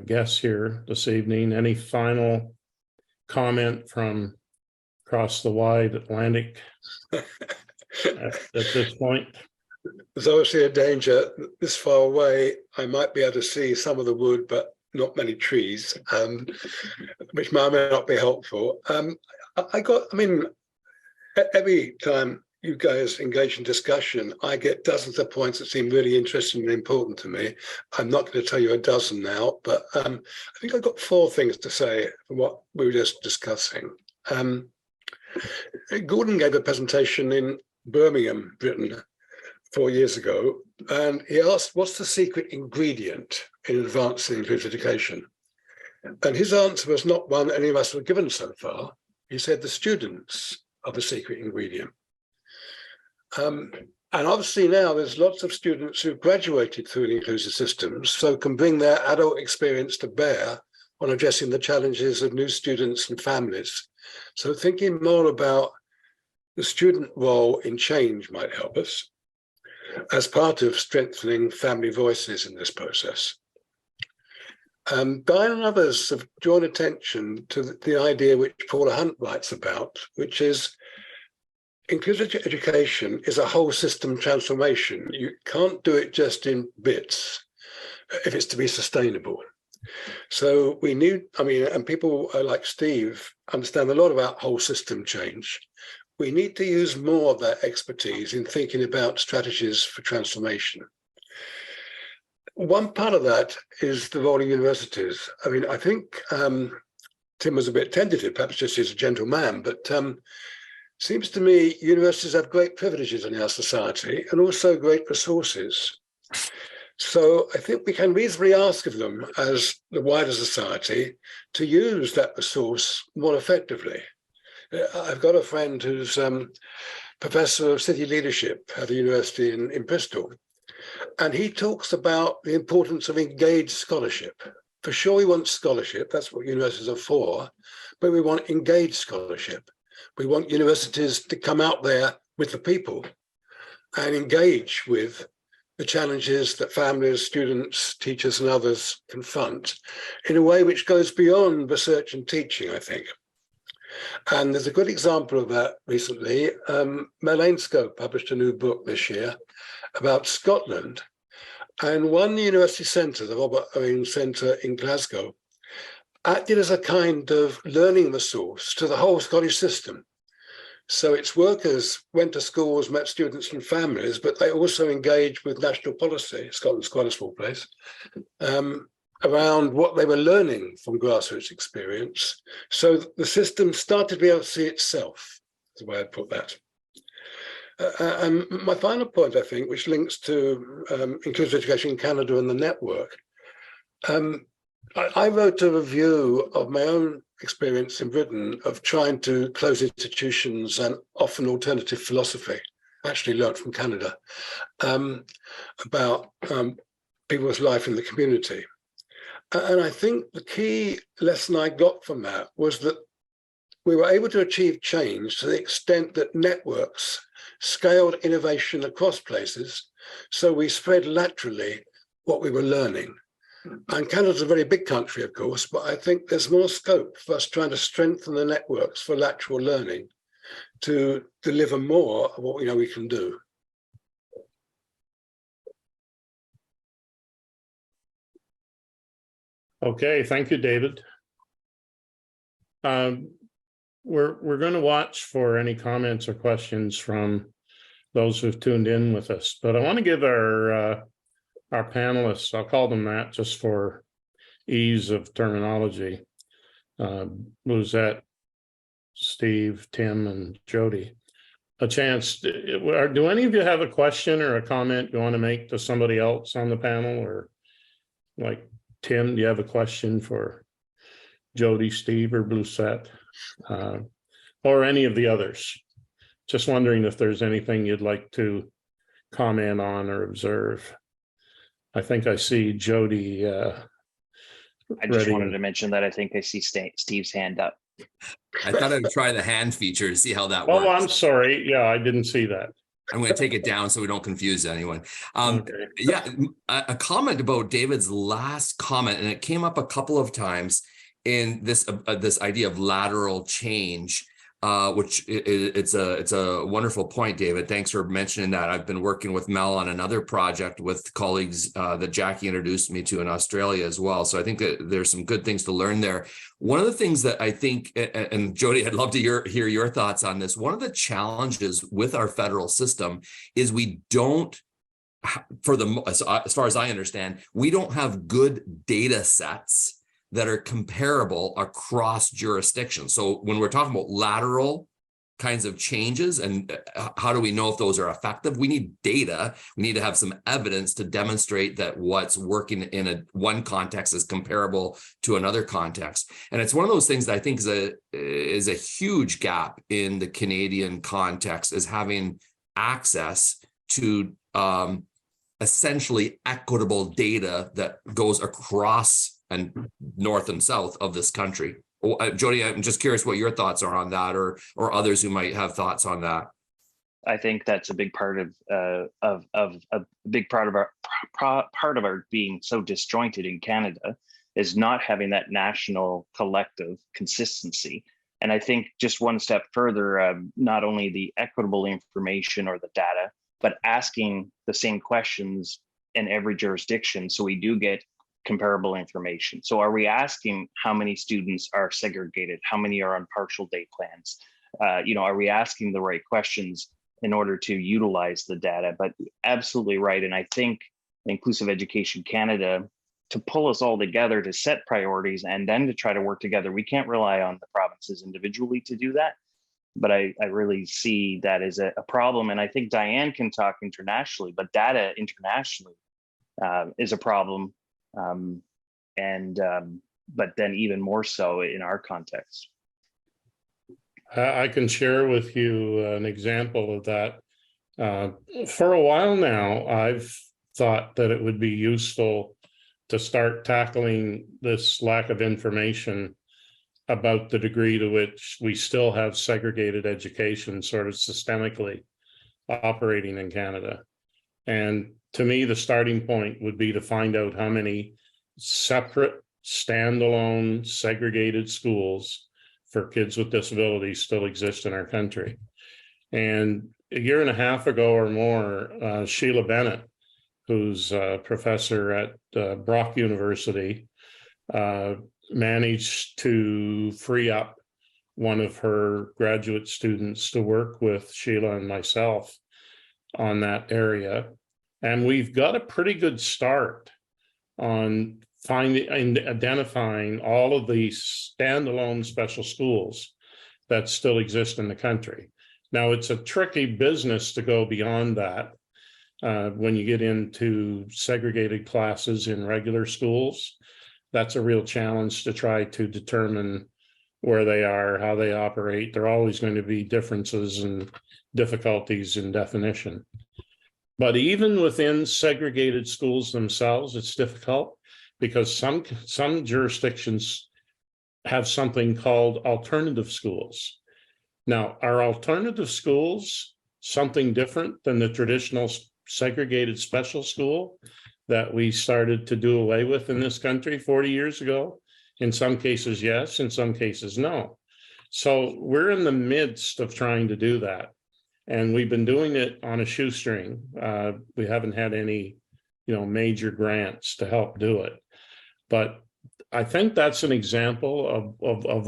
S1: guests here this evening. Any final comment from across the wide Atlantic at this point?
S4: There's obviously a danger this far away. I might be able to see some of the wood, but not many trees, which may or may not be helpful. Every time you guys engage in discussion, I get dozens of points that seem really interesting and important to me. I'm not going to tell you a dozen now, but I think I've got four things to say from what we were just discussing. Gordon gave a presentation in Birmingham, Britain, 4 years ago, and he asked, what's the secret ingredient in advancing inclusive education? And his answer was not one any of us have given so far. He said the students are the secret ingredient. And obviously now there's lots of students who've graduated through the inclusive systems, so can bring their adult experience to bear on addressing the challenges of new students and families. So thinking more about the student role in change might help us as part of strengthening family voices in this process. Diane and others have drawn attention to the idea which Paula Hunt writes about, which is inclusive education is a whole system transformation. You can't do it just in bits if it's to be sustainable. So we need, and people like Steve understand a lot about whole system change. We need to use more of that expertise in thinking about strategies for transformation. one part of that is the role of universities. I mean, I think Tim was a bit tentative, perhaps just as a gentleman, but seems to me universities have great privileges in our society and also great resources. So I think we can reasonably ask of them as the wider society to use that resource more effectively. I've got a friend who's professor of city leadership at a university in Bristol, and he talks about the importance of engaged scholarship. For sure, we want scholarship, that's what universities are for, but we want engaged scholarship. We want universities to come out there with the people and engage with the challenges that families, students, teachers, and others confront in a way which goes beyond research and teaching, I think. And there's a good example of that recently. Mel Ainscough published a new book this year about Scotland. And one university centre, the Robert Owen Centre in Glasgow, acted as a kind of learning resource to the whole Scottish system. So its workers went to schools, met students and families, but they also engaged with national policy, Scotland's quite a small place, around what they were learning from grassroots experience. So the system started to be able to see itself, is the way I'd put that. And my final point, I think, which links to inclusive education in Canada and the network, I wrote a review of my own experience in Britain of trying to close institutions and often alternative philosophy, actually learnt from Canada, about people's life in the community. And I think the key lesson I got from that was that we were able to achieve change to the extent that networks scaled innovation across places. So we spread laterally what we were learning. And Canada's a very big country, of course, but I think there's more scope for us trying to strengthen the networks for lateral learning to deliver more of what we know we can do.
S1: Okay, thank you, David. We're going to watch for any comments or questions from those who've tuned in with us, but I want to give our panelists, I'll call them that just for ease of terminology, Luzette, Steve, Tim, and Jody, a chance. Do any of you have a question or a comment you want to make to somebody else on the panel? Or like Tim, do you have a question for Jody, Steve, or Bluesette, or any of the others? Just wondering if there's anything you'd like to comment on or observe. I think I see Jody.
S7: I just wanted to mention that I think I see Steve's hand up.
S8: I thought I'd try the hand feature to see how that works.
S1: Oh, I'm sorry. Yeah, I didn't see that.
S8: I'm going to take it down so we don't confuse anyone.
S1: Okay.
S8: Yeah, a comment about David's last comment, and it came up a couple of times in this this idea of lateral change, which it's a wonderful point, David. Thanks for mentioning that. I've been working with Mel on another project with colleagues that Jackie introduced me to in Australia as well. So I think that there's some good things to learn there. One of the things that I think, and Jody, I'd love to hear your thoughts on this. One of the challenges with our federal system is we don't, as far as I understand, we don't have good data sets that are comparable across jurisdictions. So when we're talking about lateral kinds of changes and how do we know if those are effective, we need data. We need to have some evidence to demonstrate that what's working in one context is comparable to another context. And it's one of those things that I think is a huge gap in the Canadian context, is having access to essentially equitable data that goes across and north and south of this country. Jody, I'm just curious what your thoughts are on that, or others who might have thoughts on that.
S7: I think that's a big part of a big part of our being so disjointed in Canada, is not having that national collective consistency. And I think just one step further, not only the equitable information or the data, but asking the same questions in every jurisdiction, so we do get comparable information. So are we asking how many students are segregated? How many are on partial day plans? Are we asking the right questions in order to utilize the data? But absolutely right. And I think Inclusive Education Canada to pull us all together to set priorities and then to try to work together. We can't rely on the provinces individually to do that. But I really see that as a problem. And I think Diane can talk internationally, but data internationally is a problem. But then even more so in our context.
S1: I can share with you an example of that. For a while now, I've thought that it would be useful to start tackling this lack of information about the degree to which we still have segregated education sort of systemically operating in Canada. And to me, the starting point would be to find out how many separate, standalone, segregated schools for kids with disabilities still exist in our country. And a year and a half ago or more, Sheila Bennett, who's a professor at Brock University, managed to free up one of her graduate students to work with Sheila and myself on that area. And we've got a pretty good start on finding and identifying all of the standalone special schools that still exist in the country. Now, it's a tricky business to go beyond that when you get into segregated classes in regular schools. That's a real challenge to try to determine where they are, how they operate. There are always going to be differences and difficulties in definition. But even within segregated schools themselves, it's difficult because some jurisdictions have something called alternative schools. Now, are alternative schools something different than the traditional segregated special school that we started to do away with in this country 40 years ago? In some cases, yes. In some cases, no. So we're in the midst of trying to do that. And we've been doing it on a shoestring. We haven't had any, major grants to help do it. But I think that's an example of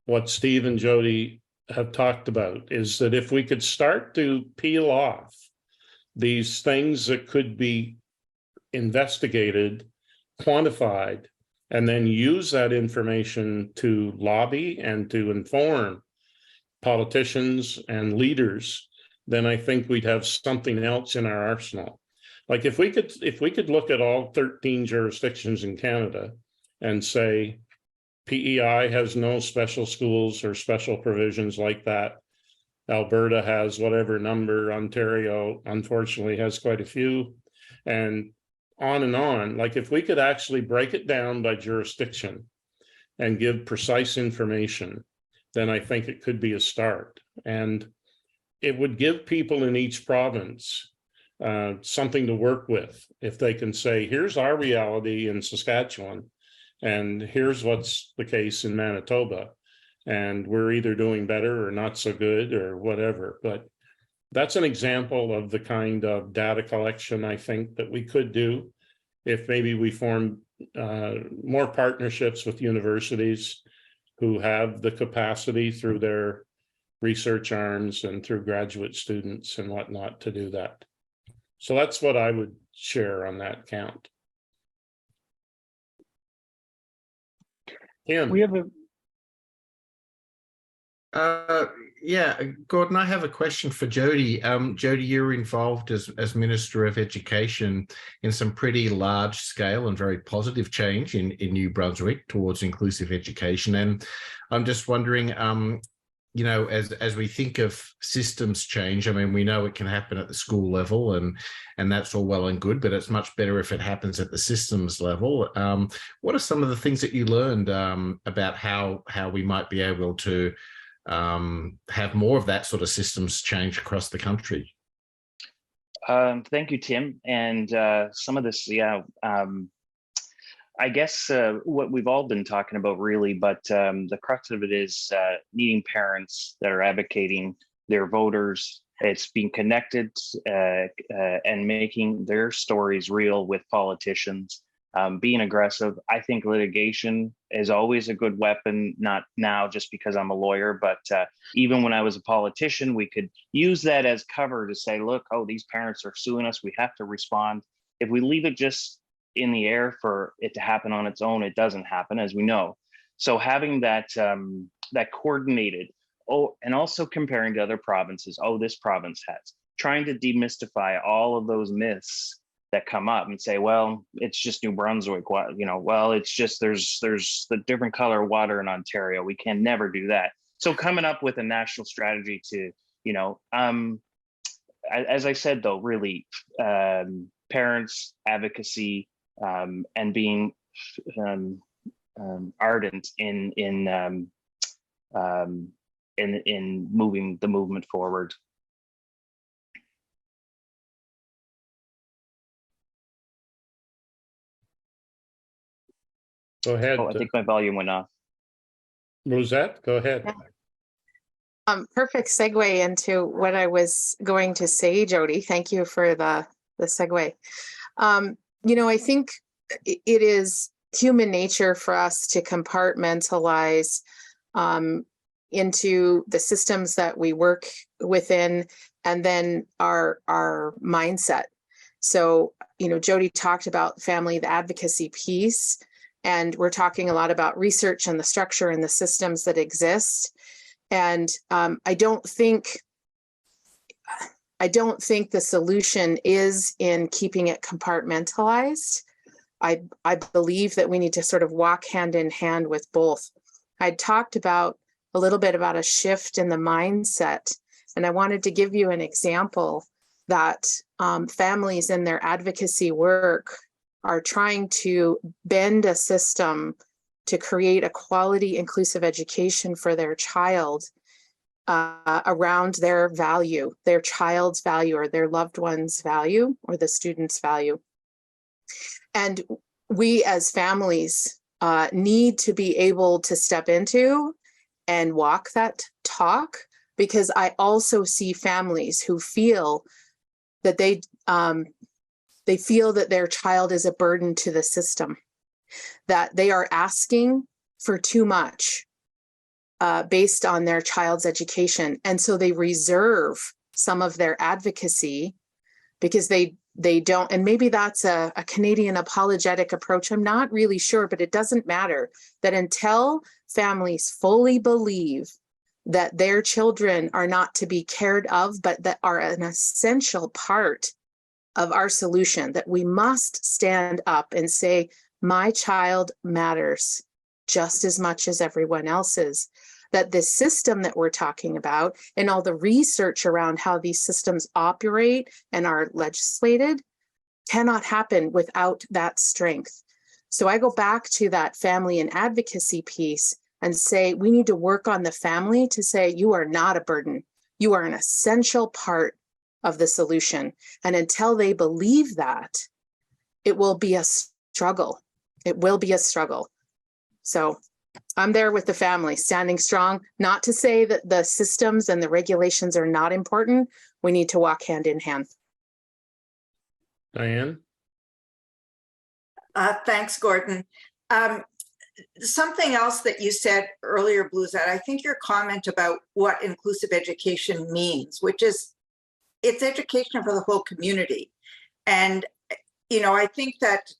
S1: what Steve and Jody have talked about, is that if we could start to peel off these things that could be investigated, quantified, and then use that information to lobby and to inform politicians and leaders, then I think we'd have something else in our arsenal. Like if we could look at all 13 jurisdictions in Canada and say PEI has no special schools or special provisions like that. Alberta has whatever number, Ontario unfortunately has quite a few, and on. Like if we could actually break it down by jurisdiction and give precise information, then I think it could be a start. And it would give people in each province something to work with. If they can say, here's our reality in Saskatchewan, and here's what's the case in Manitoba, and we're either doing better or not so good or whatever. But that's an example of the kind of data collection I think that we could do if maybe we form more partnerships with universities who have the capacity through their research arms and through graduate students and whatnot to do that. So that's what I would share on that count. Tim.
S7: We have
S6: yeah, Gordon, I have a question for Jody. Jody, you're involved as Minister of Education in some pretty large scale and very positive change in New Brunswick towards inclusive education. And I'm just wondering, as we think of systems change, I mean, we know it can happen at the school level and that's all well and good, but it's much better if it happens at the systems level. What are some of the things that you learned about how we might be able to have more of that sort of systems change across the country?
S7: Thank you, Tim. And some of this, I guess what we've all been talking about really, but the crux of it is needing parents that are advocating their voters. It's being connected and making their stories real with politicians being aggressive. I think litigation is always a good weapon, not now just because I'm a lawyer, but even when I was a politician, we could use that as cover to say, look, oh, these parents are suing us. We have to respond. If we leave it just in the air for it to happen on its own, it doesn't happen, as we know. So having that that coordinated, and also comparing to other provinces, oh, this province has, trying to demystify all of those myths that come up and say, well, it's just New Brunswick, well, it's just there's the different color of water in Ontario. We can never do that. So coming up with a national strategy to, as I said, though, really parents, advocacy, and being ardent in moving the movement forward.
S1: Go ahead.
S7: Oh, I think my volume went off.
S1: Rosette, go ahead.
S5: Perfect segue into what I was going to say, Jody. Thank you for the segue. I think it is human nature for us to compartmentalize into the systems that we work within, and then our mindset. So, Jody talked about family, the advocacy piece, and we're talking a lot about research and the structure and the systems that exist. And I don't think the solution is in keeping it compartmentalized. I believe that we need to sort of walk hand in hand with both. I talked about a little bit about a shift in the mindset, and I wanted to give you an example that families in their advocacy work are trying to bend a system to create a quality, inclusive education for their child around their value, their child's value, or their loved one's value, or the student's value. And we as families need to be able to step into and walk that talk, because I also see families who feel that they feel that their child is a burden to the system, that they are asking for too much based on their child's education. And so they reserve some of their advocacy because they don't, and maybe that's a Canadian apologetic approach. I'm not really sure, but it doesn't matter. That until families fully believe that their children are not to be cared of, but that are an essential part of our solution, that we must stand up and say, my child matters just as much as everyone else's. That this system that we're talking about and all the research around how these systems operate and are legislated cannot happen without that strength. So I go back to that family and advocacy piece and say, we need to work on the family to say, you are not a burden. You are an essential part of the solution. And until they believe that, it will be a struggle. It will be a struggle. So I'm there with the family, standing strong, not to say that the systems and the regulations are not important. We need to walk hand in hand.
S1: Diane?
S2: Thanks, Gordon. Something else that you said earlier, Bluesette, I think your comment about what inclusive education means, which is it's education for the whole community. And, I think that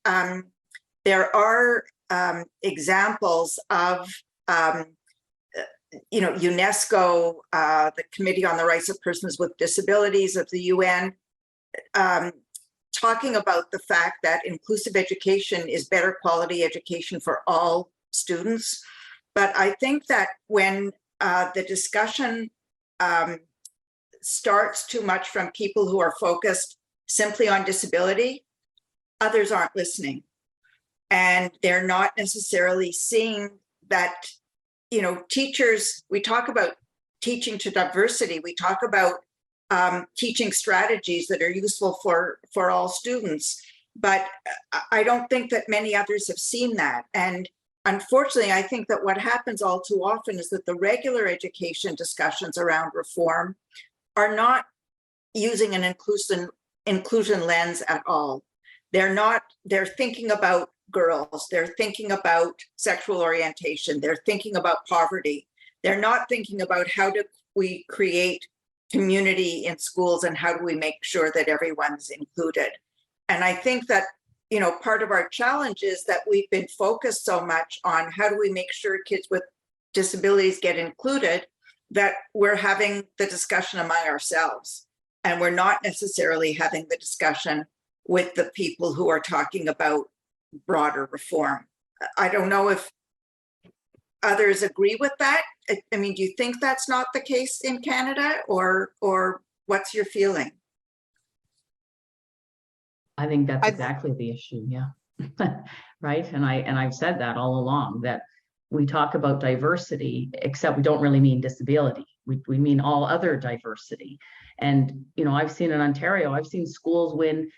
S2: there are examples of, UNESCO, the Committee on the Rights of Persons with Disabilities of the UN, talking about the fact that inclusive education is better quality education for all students. But I think that when the discussion starts too much from people who are focused simply on disability, others aren't listening. And they're not necessarily seeing that, teachers, we talk about teaching to diversity, we talk about teaching strategies that are useful for all students, but I don't think that many others have seen that. And unfortunately, I think that what happens all too often is that the regular education discussions around reform are not using an inclusion lens at all. They're thinking about girls. They're thinking about sexual orientation. They're thinking about poverty. They're not thinking about how do we create community in schools and how do we make sure that everyone's included. And I think that, you know, part of our challenge is that we've been focused so much on how do we make sure kids with disabilities get included, that we're having the discussion among ourselves. And we're not necessarily having the discussion with the people who are talking about broader reform. I don't know if others agree with that. I mean, do you think that's not the case in Canada, or what's your feeling?
S3: I think that's
S5: I-
S3: exactly the issue, yeah. Right, and I've said that all along, that we talk about diversity, except we don't really mean disability. We mean all other diversity. And, you know, I've seen in Ontario, I've seen schools win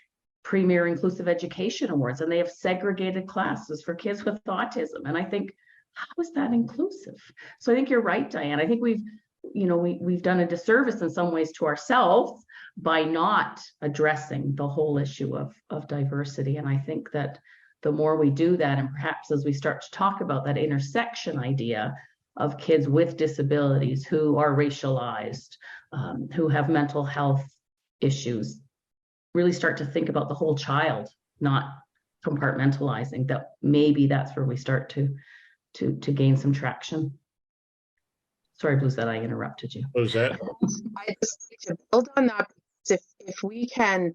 S3: Premier Inclusive Education Awards, and they have segregated classes for kids with autism. And I think, how is that inclusive? So I think you're right, Diane. I think we've done a disservice in some ways to ourselves by not addressing the whole issue of diversity. And I think that the more we do that, and perhaps as we start to talk about that intersection idea of kids with disabilities who are racialized, who have mental health issues, really start to think about the whole child, not compartmentalizing, that maybe that's where we start to gain some traction. Sorry, Bluesette, I interrupted you.
S1: Bluesette?
S5: I just to build on that, if we can,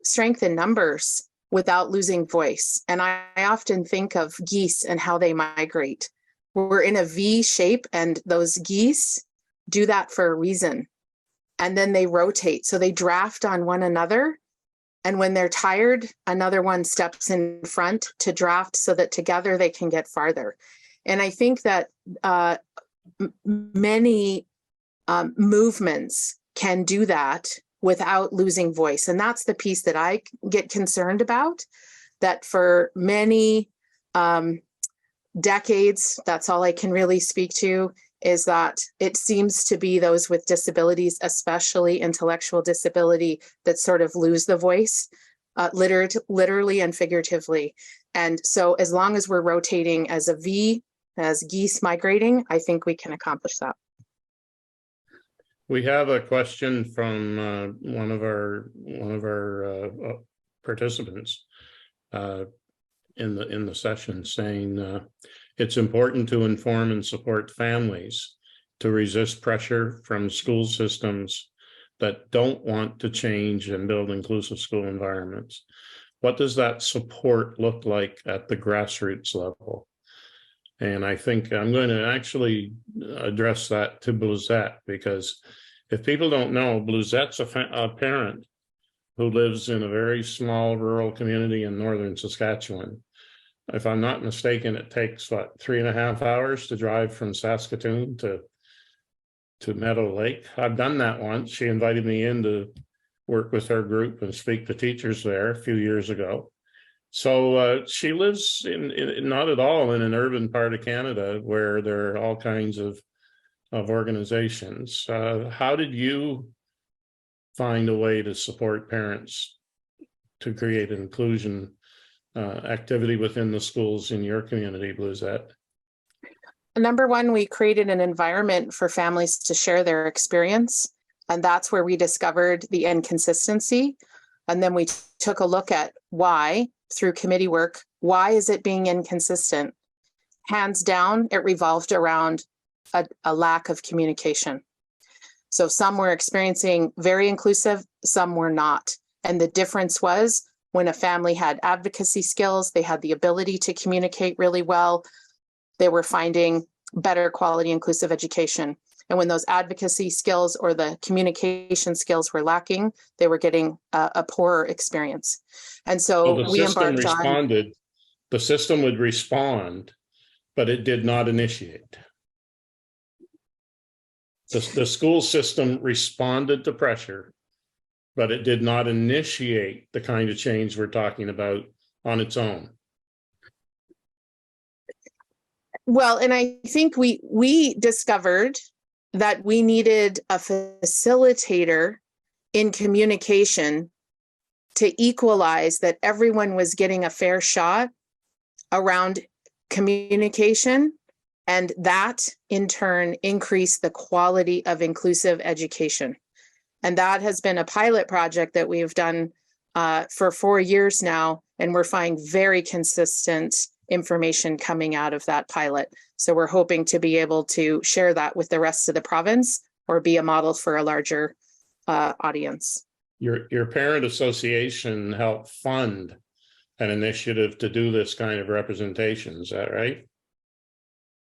S5: strengthen numbers without losing voice. And I often think of geese and how they migrate. We're in a V shape, and those geese do that for a reason. And then they rotate. So they draft on one another. And when they're tired, another one steps in front to draft so that together they can get farther. And I think that many movements can do that without losing voice. And that's the piece that I get concerned about, that for many decades, that's all I can really speak to, is that it seems to be those with disabilities, especially intellectual disability, that sort of lose the voice, literally and figuratively. And so as long as we're rotating as a V, as geese migrating, I think we can accomplish that.
S1: We have a question from one of our participants in the session, saying it's important to inform and support families to resist pressure from school systems that don't want to change and build inclusive school environments. What does that support look like at the grassroots level? And I think I'm going to actually address that to Bluesette, because if people don't know, Bluesette's a parent who lives in a very small rural community in northern Saskatchewan. If I'm not mistaken, it takes 3.5 hours to drive from Saskatoon to Meadow Lake. I've done that once. She invited me in to work with her group and speak to teachers there a few years ago. So she lives in not at all in an urban part of Canada where there are all kinds of organizations. How did you find a way to support parents to create an inclusion activity within the schools in your community, Bluesette?
S5: Number one, we created an environment for families to share their experience. And that's where we discovered the inconsistency. And then we took a look at why, through committee work, why is it being inconsistent? Hands down, it revolved around a lack of communication. So some were experiencing very inclusive, some were not. And the difference was when a family had advocacy skills, they had the ability to communicate really well, they were finding better quality inclusive education. And when those advocacy skills or the communication skills were lacking, they were getting a poorer experience. And so we embarked on.
S1: The system would respond, but it did not initiate. The school system responded to pressure, but it did not initiate the kind of change we're talking about on its own.
S5: Well, and I think we discovered that we needed a facilitator in communication to equalize that everyone was getting a fair shot around communication, and that in turn increased the quality of inclusive education. And that has been a pilot project that we've done for 4 years now, and we're finding very consistent information coming out of that pilot. So we're hoping to be able to share that with the rest of the province or be a model for a larger audience.
S1: Your parent association helped fund an initiative to do this kind of representation. Is that right?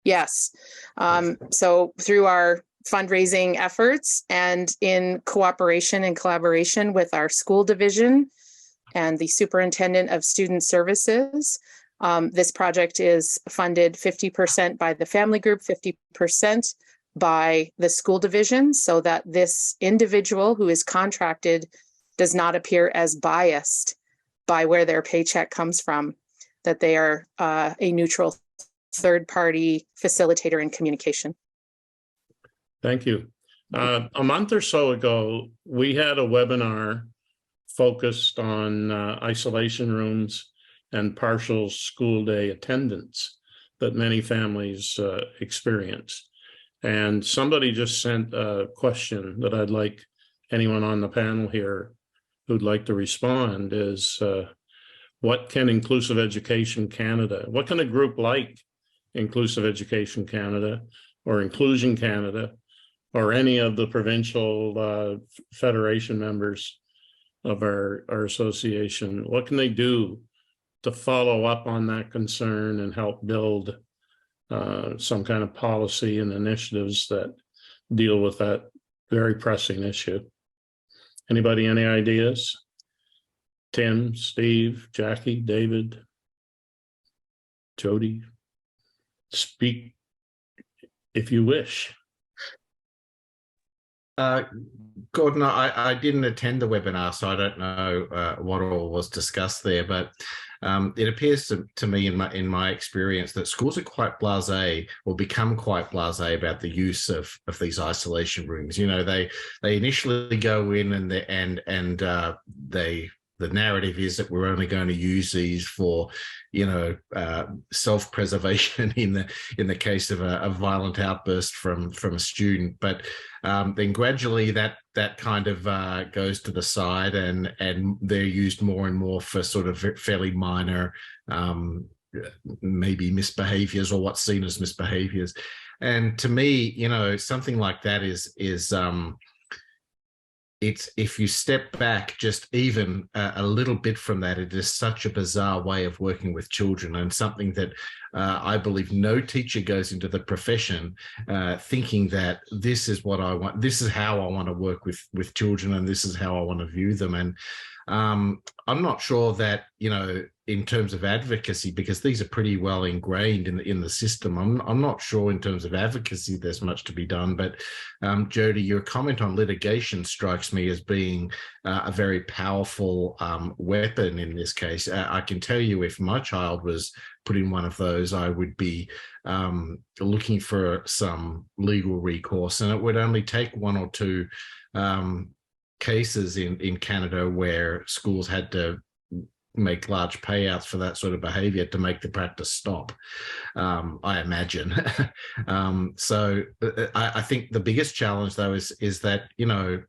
S5: Yes. So through our fundraising efforts and in cooperation and collaboration with our school division and the superintendent of student services, this project is funded 50% by the family group, 50% by the school division, so that this individual who is contracted does not appear as biased by where their paycheck comes from, that they are a neutral third-party facilitator in communication.
S1: Thank you. A month or so ago, we had a webinar focused on isolation rooms and partial school day attendance that many families experience. And somebody just sent a question that I'd like anyone on the panel here who'd like to respond is, what can Inclusive Education Canada, what can a group like Inclusive Education Canada or Inclusion Canada or any of the provincial federation members of our association, what can they do to follow up on that concern and help build some kind of policy and initiatives that deal with that very pressing issue? Anybody, any ideas? Tim, Steve, Jackie, David, Jody, speak if you wish.
S6: Gordon, I didn't attend the webinar, so I don't know what all was discussed there, but it appears to me in my experience that schools are quite blasé or become quite blasé about the use of these isolation rooms. You know, they initially go in and the narrative is that we're only going to use these for, you know, self-preservation in the case of a violent outburst from a student. But then gradually that kind of goes to the side, and they're used more and more for sort of fairly minor, maybe misbehaviors or what's seen as misbehaviors. And to me, you know, something like that is it's, if you step back just even a little bit from that, it is such a bizarre way of working with children, and something that I believe no teacher goes into the profession thinking that this is what I want, this is how I want to work with children, and this is how I want to view them. And I'm not sure that, you know, in terms of advocacy, because these are pretty well ingrained in the system, I'm not sure in terms of advocacy there's much to be done. But Jody, your comment on litigation strikes me as being a very powerful weapon in this case. I can tell you, if my child was put in one of those, I would be looking for some legal recourse, and it would only take one or two cases in Canada where schools had to make large payouts for that sort of behavior to make the practice stop, I imagine. So I think the biggest challenge, though, is that, you know,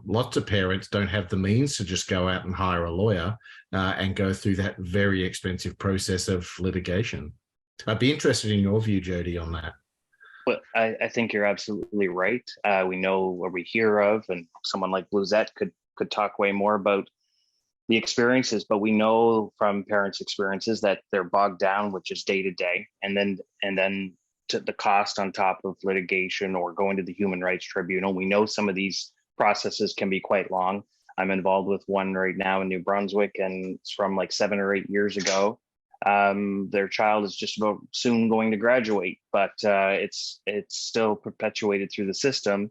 S6: lots of parents don't have the means to just go out and hire a lawyer and go through that very expensive process of litigation. I'd be interested in your view, Jody, on that.
S7: Well, I think you're absolutely right. We know what we hear of, and someone like Bluezette could talk way more about the experiences, but we know from parents' experiences that they're bogged down with just day to day, and then to the cost on top of litigation or going to the Human Rights Tribunal. We know some of these processes can be quite long. I'm involved with one right now in New Brunswick, and it's from like 7 or 8 years ago. Their child is just about soon going to graduate, but it's still perpetuated through the system,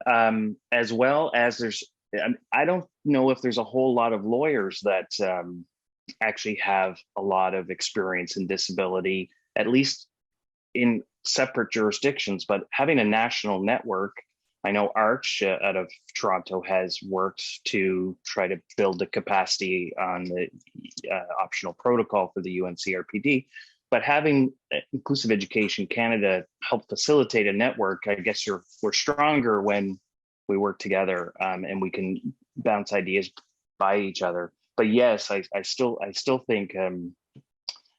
S7: as well as I don't know if there's a whole lot of lawyers that actually have a lot of experience in disability, at least in separate jurisdictions, but having a national network I know Arch out of Toronto has worked to try to build the capacity on the optional protocol for the UNCRPD. But having Inclusive Education Canada help facilitate a network, I guess we're stronger when we work together, and we can bounce ideas by each other. But yes, I still think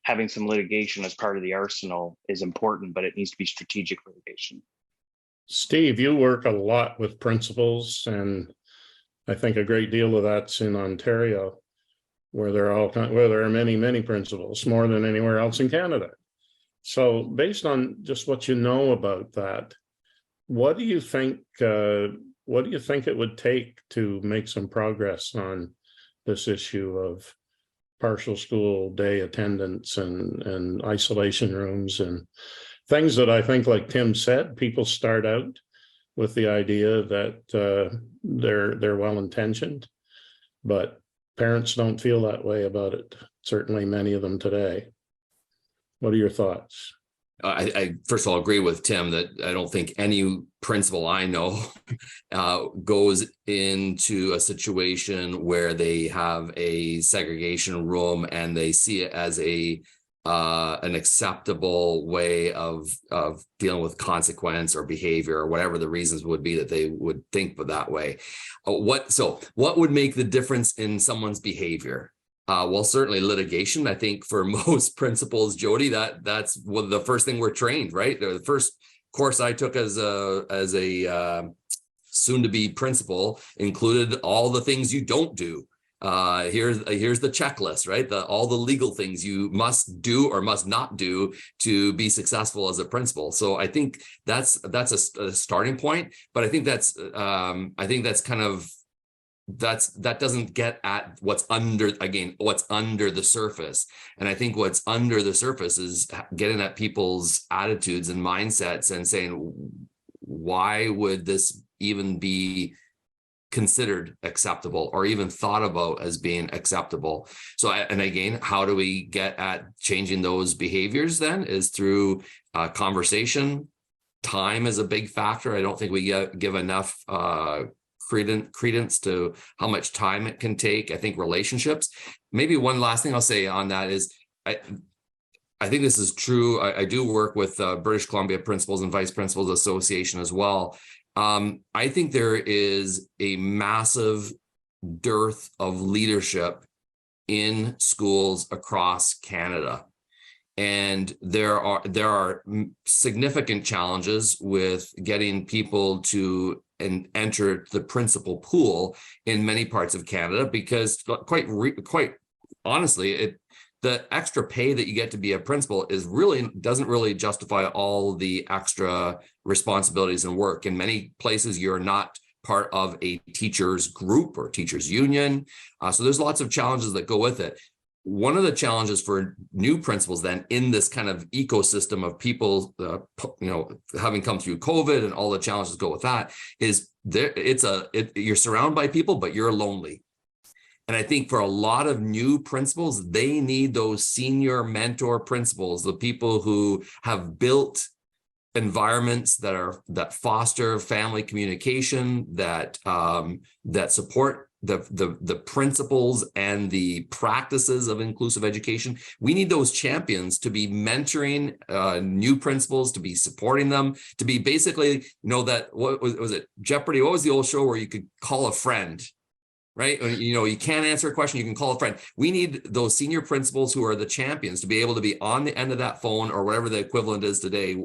S7: having some litigation as part of the arsenal is important, but it needs to be strategic litigation.
S1: Steve, you work a lot with principals, and I think a great deal of that's in Ontario, where there are many principals, more than anywhere else in Canada. So based on just what you know about that, what do you think it would take to make some progress on this issue of partial school day attendance and isolation rooms and things that I think, like Tim said, people start out with the idea that they're well-intentioned, but parents don't feel that way about it. Certainly many of them today. What are your thoughts?
S8: I first of all agree with Tim that I don't think any principal I know goes into a situation where they have a segregation room and they see it as an acceptable way of dealing with consequence or behavior or whatever the reasons would be that they would think that way. What would make the difference in someone's behavior? Well, certainly litigation. I think for most principals, Jody, that's the first thing we're trained, right? The first course I took as a soon-to-be principal included all the things you don't do. Here's the checklist, right? All the legal things you must do or must not do to be successful as a principal. So I think that's a starting point, but I think that doesn't get at what's under the surface. And I think what's under the surface is getting at people's attitudes and mindsets and saying, why would this even be considered acceptable or even thought about as being acceptable? So, and again, how do we get at changing those behaviors then is through conversation. Time is a big factor. I don't think we give enough credence to how much time it can take. I think relationships. Maybe one last thing I'll say on that is I think this is true. I do work with British Columbia Principals and Vice Principals Association as well. I think there is a massive dearth of leadership in schools across Canada. And there are significant challenges with getting people to enter the principal pool in many parts of Canada, because quite honestly, the extra pay that you get to be a principal doesn't really justify all the extra responsibilities and work. In many places, you're not part of a teachers group or teachers union. So there's lots of challenges that go with it. One of the challenges for new principals then in this kind of ecosystem of people, having come through COVID and all the challenges that go with that is you're surrounded by people, but you're lonely. And I think for a lot of new principals, they need those senior mentor principals, the people who have built environments that foster family communication, that support the principles and the practices of inclusive education. We need those champions to be mentoring new principals, to be supporting them, to be basically, that, what was it, Jeopardy? What was the old show where you could call a friend? Right? You can't answer a question, you can call a friend. We need those senior principals who are the champions to be able to be on the end of that phone or whatever the equivalent is today,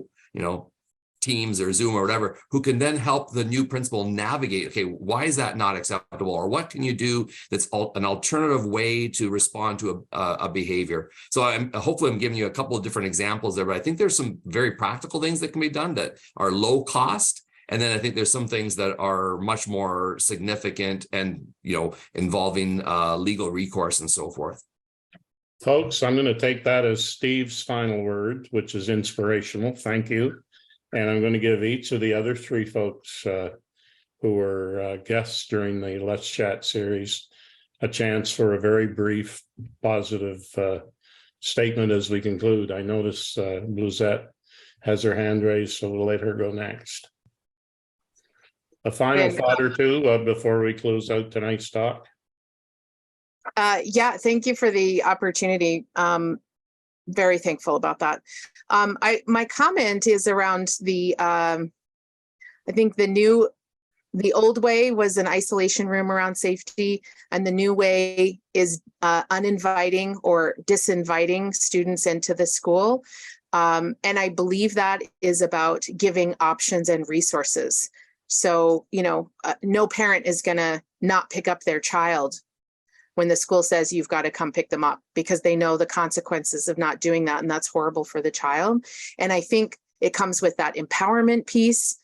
S8: Teams or Zoom or whatever, who can then help the new principal navigate, okay, why is that not acceptable? Or what can you do that's an alternative way to respond to a behavior? So hopefully I'm giving you a couple of different examples there, but I think there's some very practical things that can be done that are low cost. And then I think there's some things that are much more significant and, involving legal recourse and so forth.
S1: Folks, I'm going to take that as Steve's final word, which is inspirational. Thank you. And I'm going to give each of the other three folks who were guests during the Let's Chat series a chance for a very brief, positive statement as we conclude. I notice Bluezette has her hand raised, so we'll let her go next. A final
S5: And,
S1: thought or two before we close out tonight's talk?
S5: Yeah, thank you for the opportunity. Very thankful about that. My comment is around I think the old way was an isolation room around safety, and the new way is uninviting or disinviting students into the school. And I believe that is about giving options and resources. So, no parent is going to not pick up their child when the school says you've got to come pick them up, because they know the consequences of not doing that. And that's horrible for the child. And I think it comes with that empowerment piece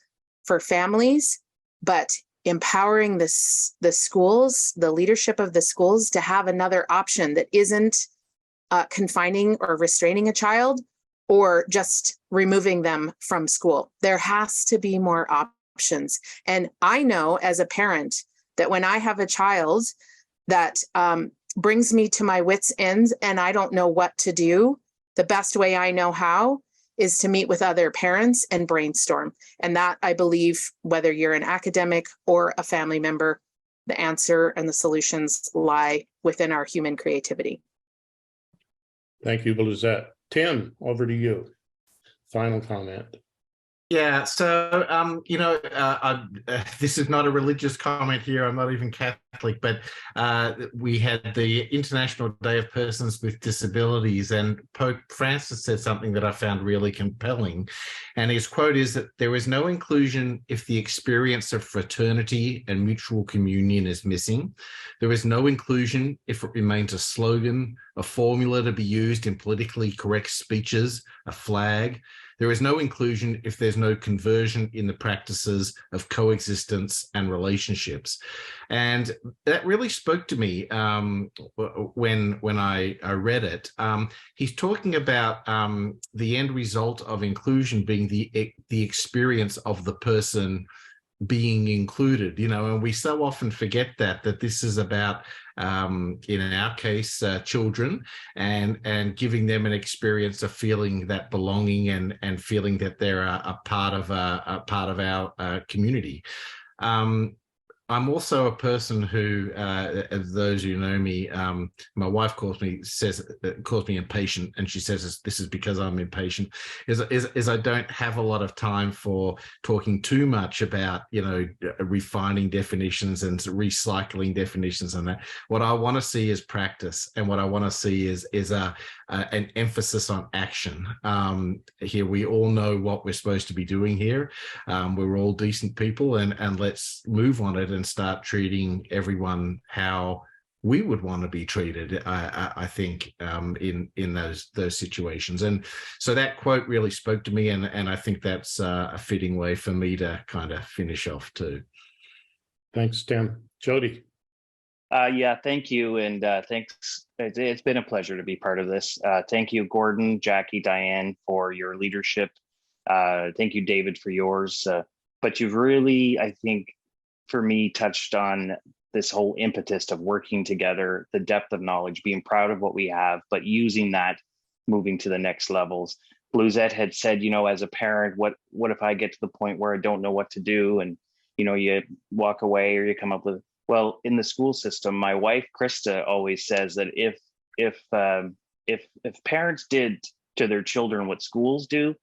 S5: for families, but empowering the schools, the leadership of the schools, to have another option that isn't confining or restraining a child or just removing them from school. There has to be more options. And I know as a parent that when I have a child that brings me to my wits' ends and I don't know what to do, the best way I know how is to meet with other parents and brainstorm. And that, I believe, whether you're an academic or a family member, the answer and the solutions lie within our human creativity.
S1: Thank you, Bluzette. Tim, over to you. Final comment.
S6: Yeah, so this is not a religious comment here. I'm not even Catholic, but we had the International Day of Persons with Disabilities, and Pope Francis said something that I found really compelling. And his quote is that there is no inclusion if the experience of fraternity and mutual communion is missing. There is no inclusion if it remains a slogan, a formula to be used in politically correct speeches, a flag. There is no inclusion if there's no conversion in the practices of coexistence and relationships. And that really spoke to me when I read it. He's talking about the end result of inclusion being the experience of the person being included, and we so often forget that this is about, in our case, children, and giving them an experience of feeling that belonging and feeling that they're a part of our community. I'm also a person who, as those who know me, my wife calls me impatient, and she says this is because I'm impatient. Is I don't have a lot of time for talking too much about refining definitions and recycling definitions and that. What I want to see is practice, and what I want to see is an emphasis on action. Here we all know what we're supposed to be doing here. We're all decent people, and let's move on it and start treating everyone how we would want to be treated, I think, in those situations. And so that quote really spoke to me, and I think that's a fitting way for me to kind of finish off too.
S1: Thanks, Tim. Jody.
S7: Yeah, thank you. And thanks. It's been a pleasure to be part of this. Thank you, Gordon, Jackie, Diane, for your leadership. Thank you, David, for yours. But you've really, I think, for me, touched on this whole impetus of working together, the depth of knowledge, being proud of what we have, but using that, moving to the next levels. Bluzette had said, as a parent, what if I get to the point where I don't know what to do? And, you walk away or you come up with, well, in the school system, my wife, Krista, always says that if parents did to their children what schools do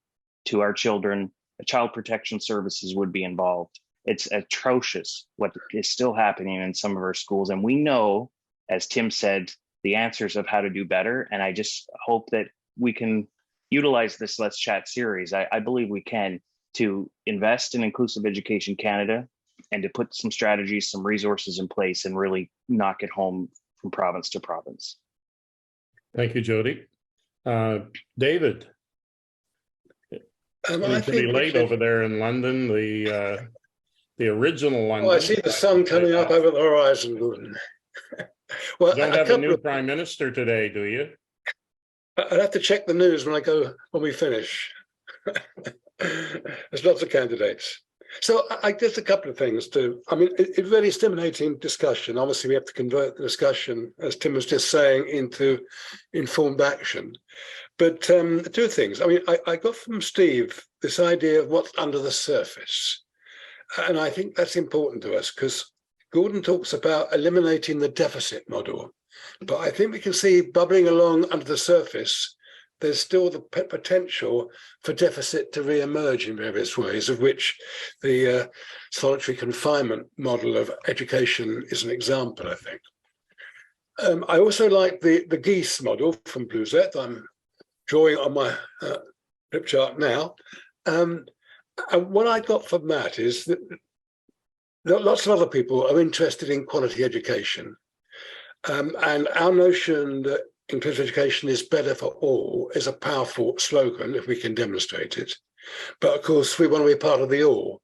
S7: to our children, child protection services would be involved. It's atrocious what is still happening in some of our schools. And we know, as Tim said, the answers of how to do better. And I just hope that we can utilize this Let's Chat series. I believe we can, to invest in Inclusive Education Canada and to put some strategies, some resources in place and really knock it home from province to province.
S1: Thank you, Jody. David. It's pretty late over there in London, the original London.
S4: Oh, I see the sun coming up over the horizon, Gordon. Well,
S1: you don't have a new prime minister today, do you?
S4: I'd have to check the news when we finish. There's lots of candidates. So I guess a couple of things too. I mean, it's very stimulating discussion. Obviously, we have to convert the discussion, as Tim was just saying, into informed action. But two things. I mean, I got from Steve this idea of what's under the surface. And I think that's important to us because Gordon talks about eliminating the deficit model. But I think we can see bubbling along under the surface, there's still the potential for deficit to re-emerge in various ways, of which the solitary confinement model of education is an example, I think. I also like the geese model from Bluzet. I'm drawing on my flip chart now. And what I got from that is that lots of other people are interested in quality education. And our notion that inclusive education is better for all is a powerful slogan if we can demonstrate it. But of course, we want to be part of the all,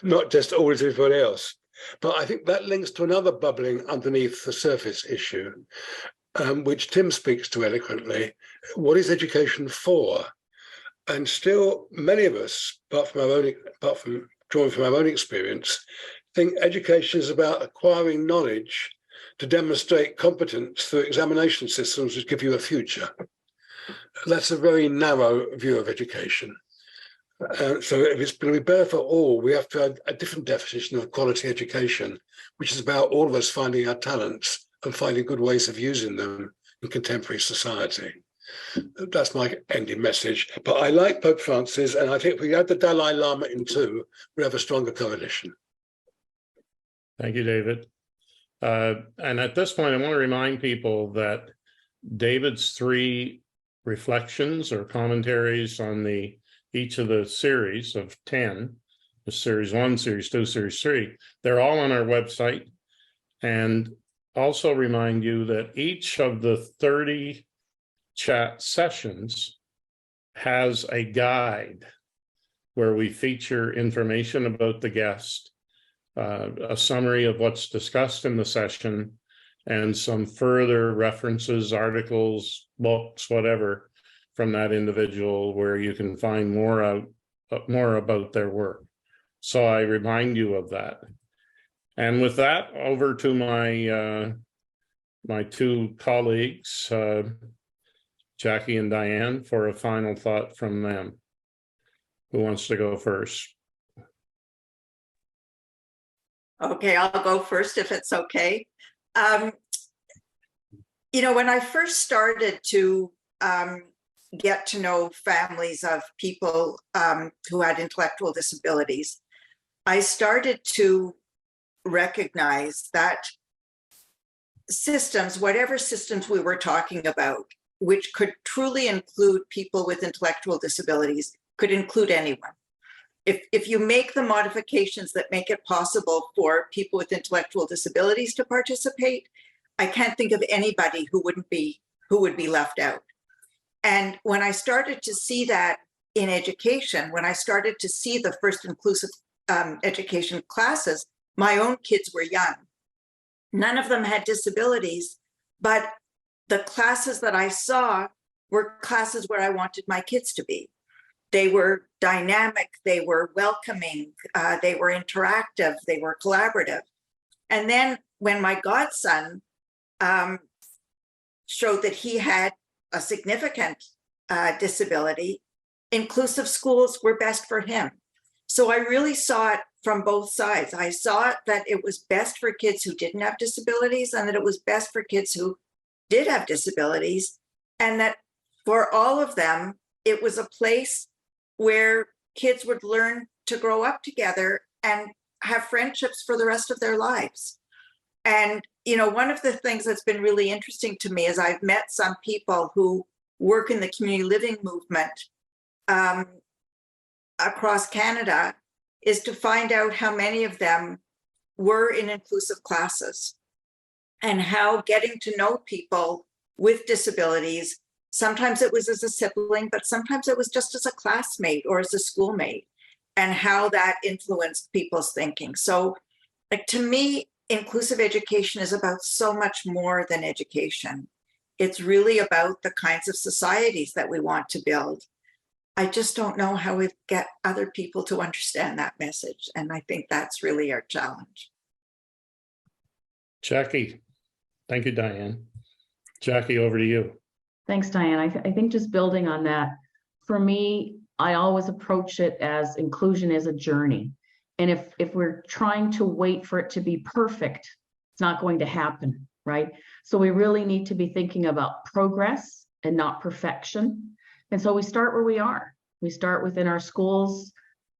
S4: not just all as everybody else. But I think that links to another bubbling underneath the surface issue, which Tim speaks to eloquently. What is education for? And still, many of us, apart from drawing from our own experience, think education is about acquiring knowledge to demonstrate competence through examination systems which give you a future. That's a very narrow view of education. So if it's going to be better for all, we have to have a different definition of quality education, which is about all of us finding our talents and finding good ways of using them in contemporary society. That's my ending message. But I like Pope Francis, and I think if we add the Dalai Lama in too, we have a stronger coalition.
S1: Thank you, David. And at this point, I want to remind people that David's 3 reflections or commentaries on each of the series of 10, the series 1, series 2, series 3, they're all on our website. And also remind you that each of the 30 chat sessions has a guide where we feature information about the guest, a summary of what's discussed in the session, and some further references, articles, books, whatever, from that individual where you can find more about their work. So I remind you of that. And with that, over to my 2 colleagues, Jackie and Diane, for a final thought from them. Who wants to go first?
S2: Okay, I'll go first if it's okay. You know, when I first started to get to know families of people who had intellectual disabilities, I started to recognize that systems, whatever systems we were talking about, which could truly include people with intellectual disabilities, could include anyone. If you make the modifications that make it possible for people with intellectual disabilities to participate, I can't think of anybody who would be left out. And when I started to see that in education, when I started to see the first inclusive education classes, my own kids were young. None of them had disabilities, but the classes that I saw were classes where I wanted my kids to be. They were dynamic, they were welcoming, they were interactive, they were collaborative. And then when my godson showed that he had a significant disability, inclusive schools were best for him. So I really saw it from both sides. I saw that it was best for kids who didn't have disabilities and that it was best for kids who did have disabilities, and that for all of them, it was a place where kids would learn to grow up together and have friendships for the rest of their lives. And, you know, one of the things that's been really interesting to me is I've met some people who work in the community living movement across Canada, is to find out how many of them were in inclusive classes and how getting to know people with disabilities, sometimes it was as a sibling, but sometimes it was just as a classmate or as a schoolmate, and how that influenced people's thinking. So, like, to me, inclusive education is about so much more than education. It's really about the kinds of societies that we want to build. I just don't know how we get other people to understand that message. And I think that's really our challenge.
S1: Jackie. Thank you, Diane. Jackie, over to you.
S3: Thanks, Diane. I think just building on that, for me, I always approach it as inclusion is a journey. And if we're trying to wait for it to be perfect, it's not going to happen, right? So we really need to be thinking about progress and not perfection. And so we start where we are. We start within our schools,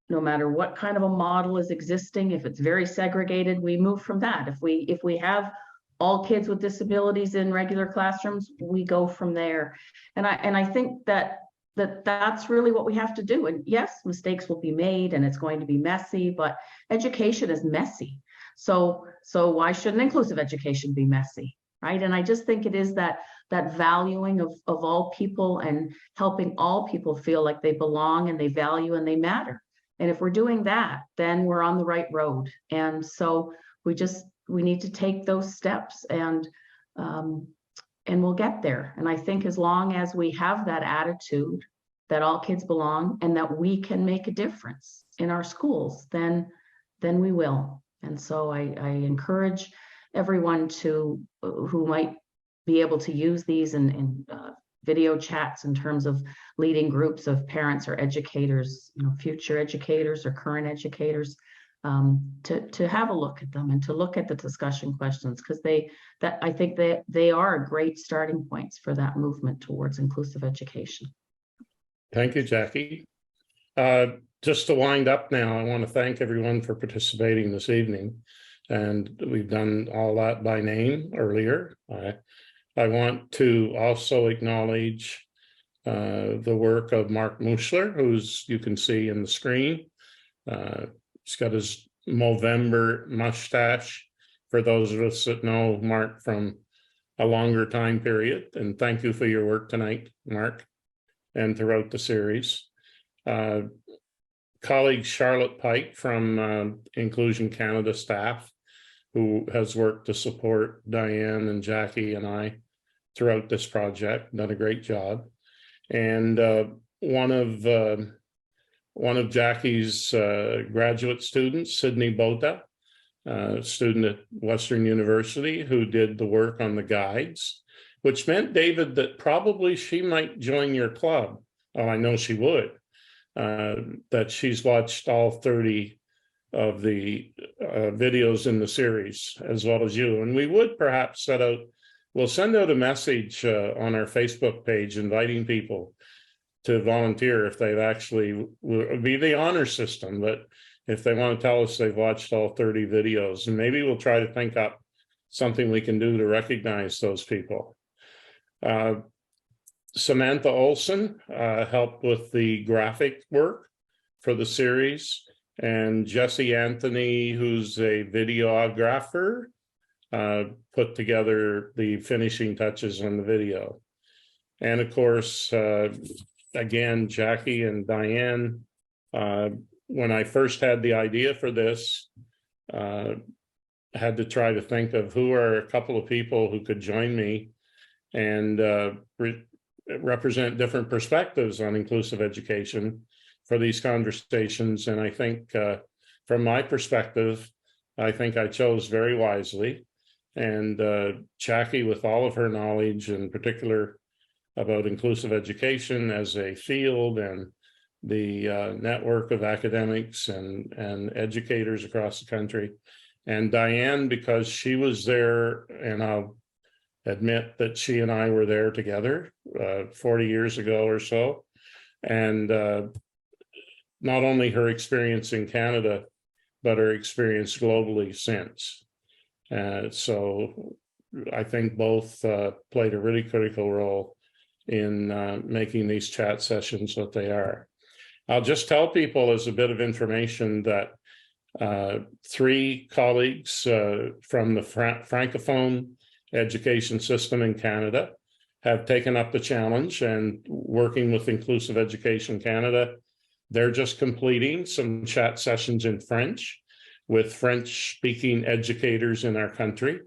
S3: no matter what kind of a model is existing. If it's very segregated, we move from that. If we have all kids with disabilities in regular classrooms, we go from there. And I think that's really what we have to do. And yes, mistakes will be made and it's going to be messy, but education is messy. So why shouldn't inclusive education be messy, right? And I just think it is that valuing of all people and helping all people feel like they belong and they value and they matter. And if we're doing that, then we're on the right road. And so we need to take those steps and we'll get there. And I think as long as we have that attitude that all kids belong and that we can make a difference in our schools, then we will. And so I encourage everyone who might be able to use these in video chats in terms of leading groups of parents or educators, future educators or current educators, to have a look at them and to look at the discussion questions, because I think they are great starting points for that movement towards inclusive education.
S1: Thank you, Jackie. Just to wind up now, I want to thank everyone for participating this evening. And we've done all that by name earlier. I want to also acknowledge the work of Mark Muschler, who's you can see in the screen. He's got his Movember mustache, for those of us that know Mark from a longer time period. And thank you for your work tonight, Mark, and throughout the series. Colleague Charlotte Pike from Inclusion Canada staff, who has worked to support Diane and Jackie and I throughout this project, done a great job. And one of Jackie's graduate students, Sydney Bota, student at Western University, who did the work on the guides, which meant, David, that probably she might join your club. Oh, I know she would. That she's watched all 30 of the videos in the series, as well as you. And we would perhaps we'll send out a message on our Facebook page inviting people to volunteer if they've actually, will be the honor system, but if they want to tell us they've watched all 30 videos, and maybe we'll try to think up something we can do to recognize those people. Samantha Olson helped with the graphic work for the series, and Jesse Anthony, who's a videographer, put together the finishing touches on the video. And of course, again, Jackie and Diane, when I first had the idea for this, had to try to think of who are a couple of people who could join me and represent different perspectives on inclusive education for these conversations. And I think from my perspective, I think I chose very wisely. And Jackie, with all of her knowledge, in particular about inclusive education as a field and the network of academics and educators across the country. And Diane, because she was there, and I'll admit that she and I were there together 40 years ago or so. And not only her experience in Canada, but her experience globally since. So I think both played a really critical role in making these chat sessions what they are. I'll just tell people as a bit of information that 3 colleagues from the Francophone education system in Canada have taken up the challenge and working with Inclusive Education Canada. They're just completing some chat sessions in French with French-speaking educators in our country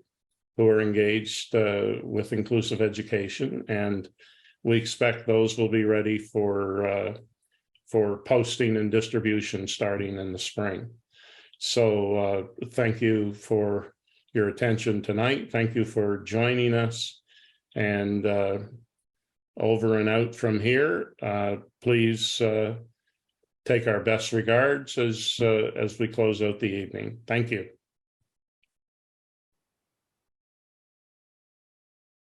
S1: who are engaged with inclusive education, and we expect those will be ready for posting and distribution starting in the spring. So thank you for your attention tonight. Thank you for joining us. And over and out from here, please take our best regards as we close out the evening. Thank you.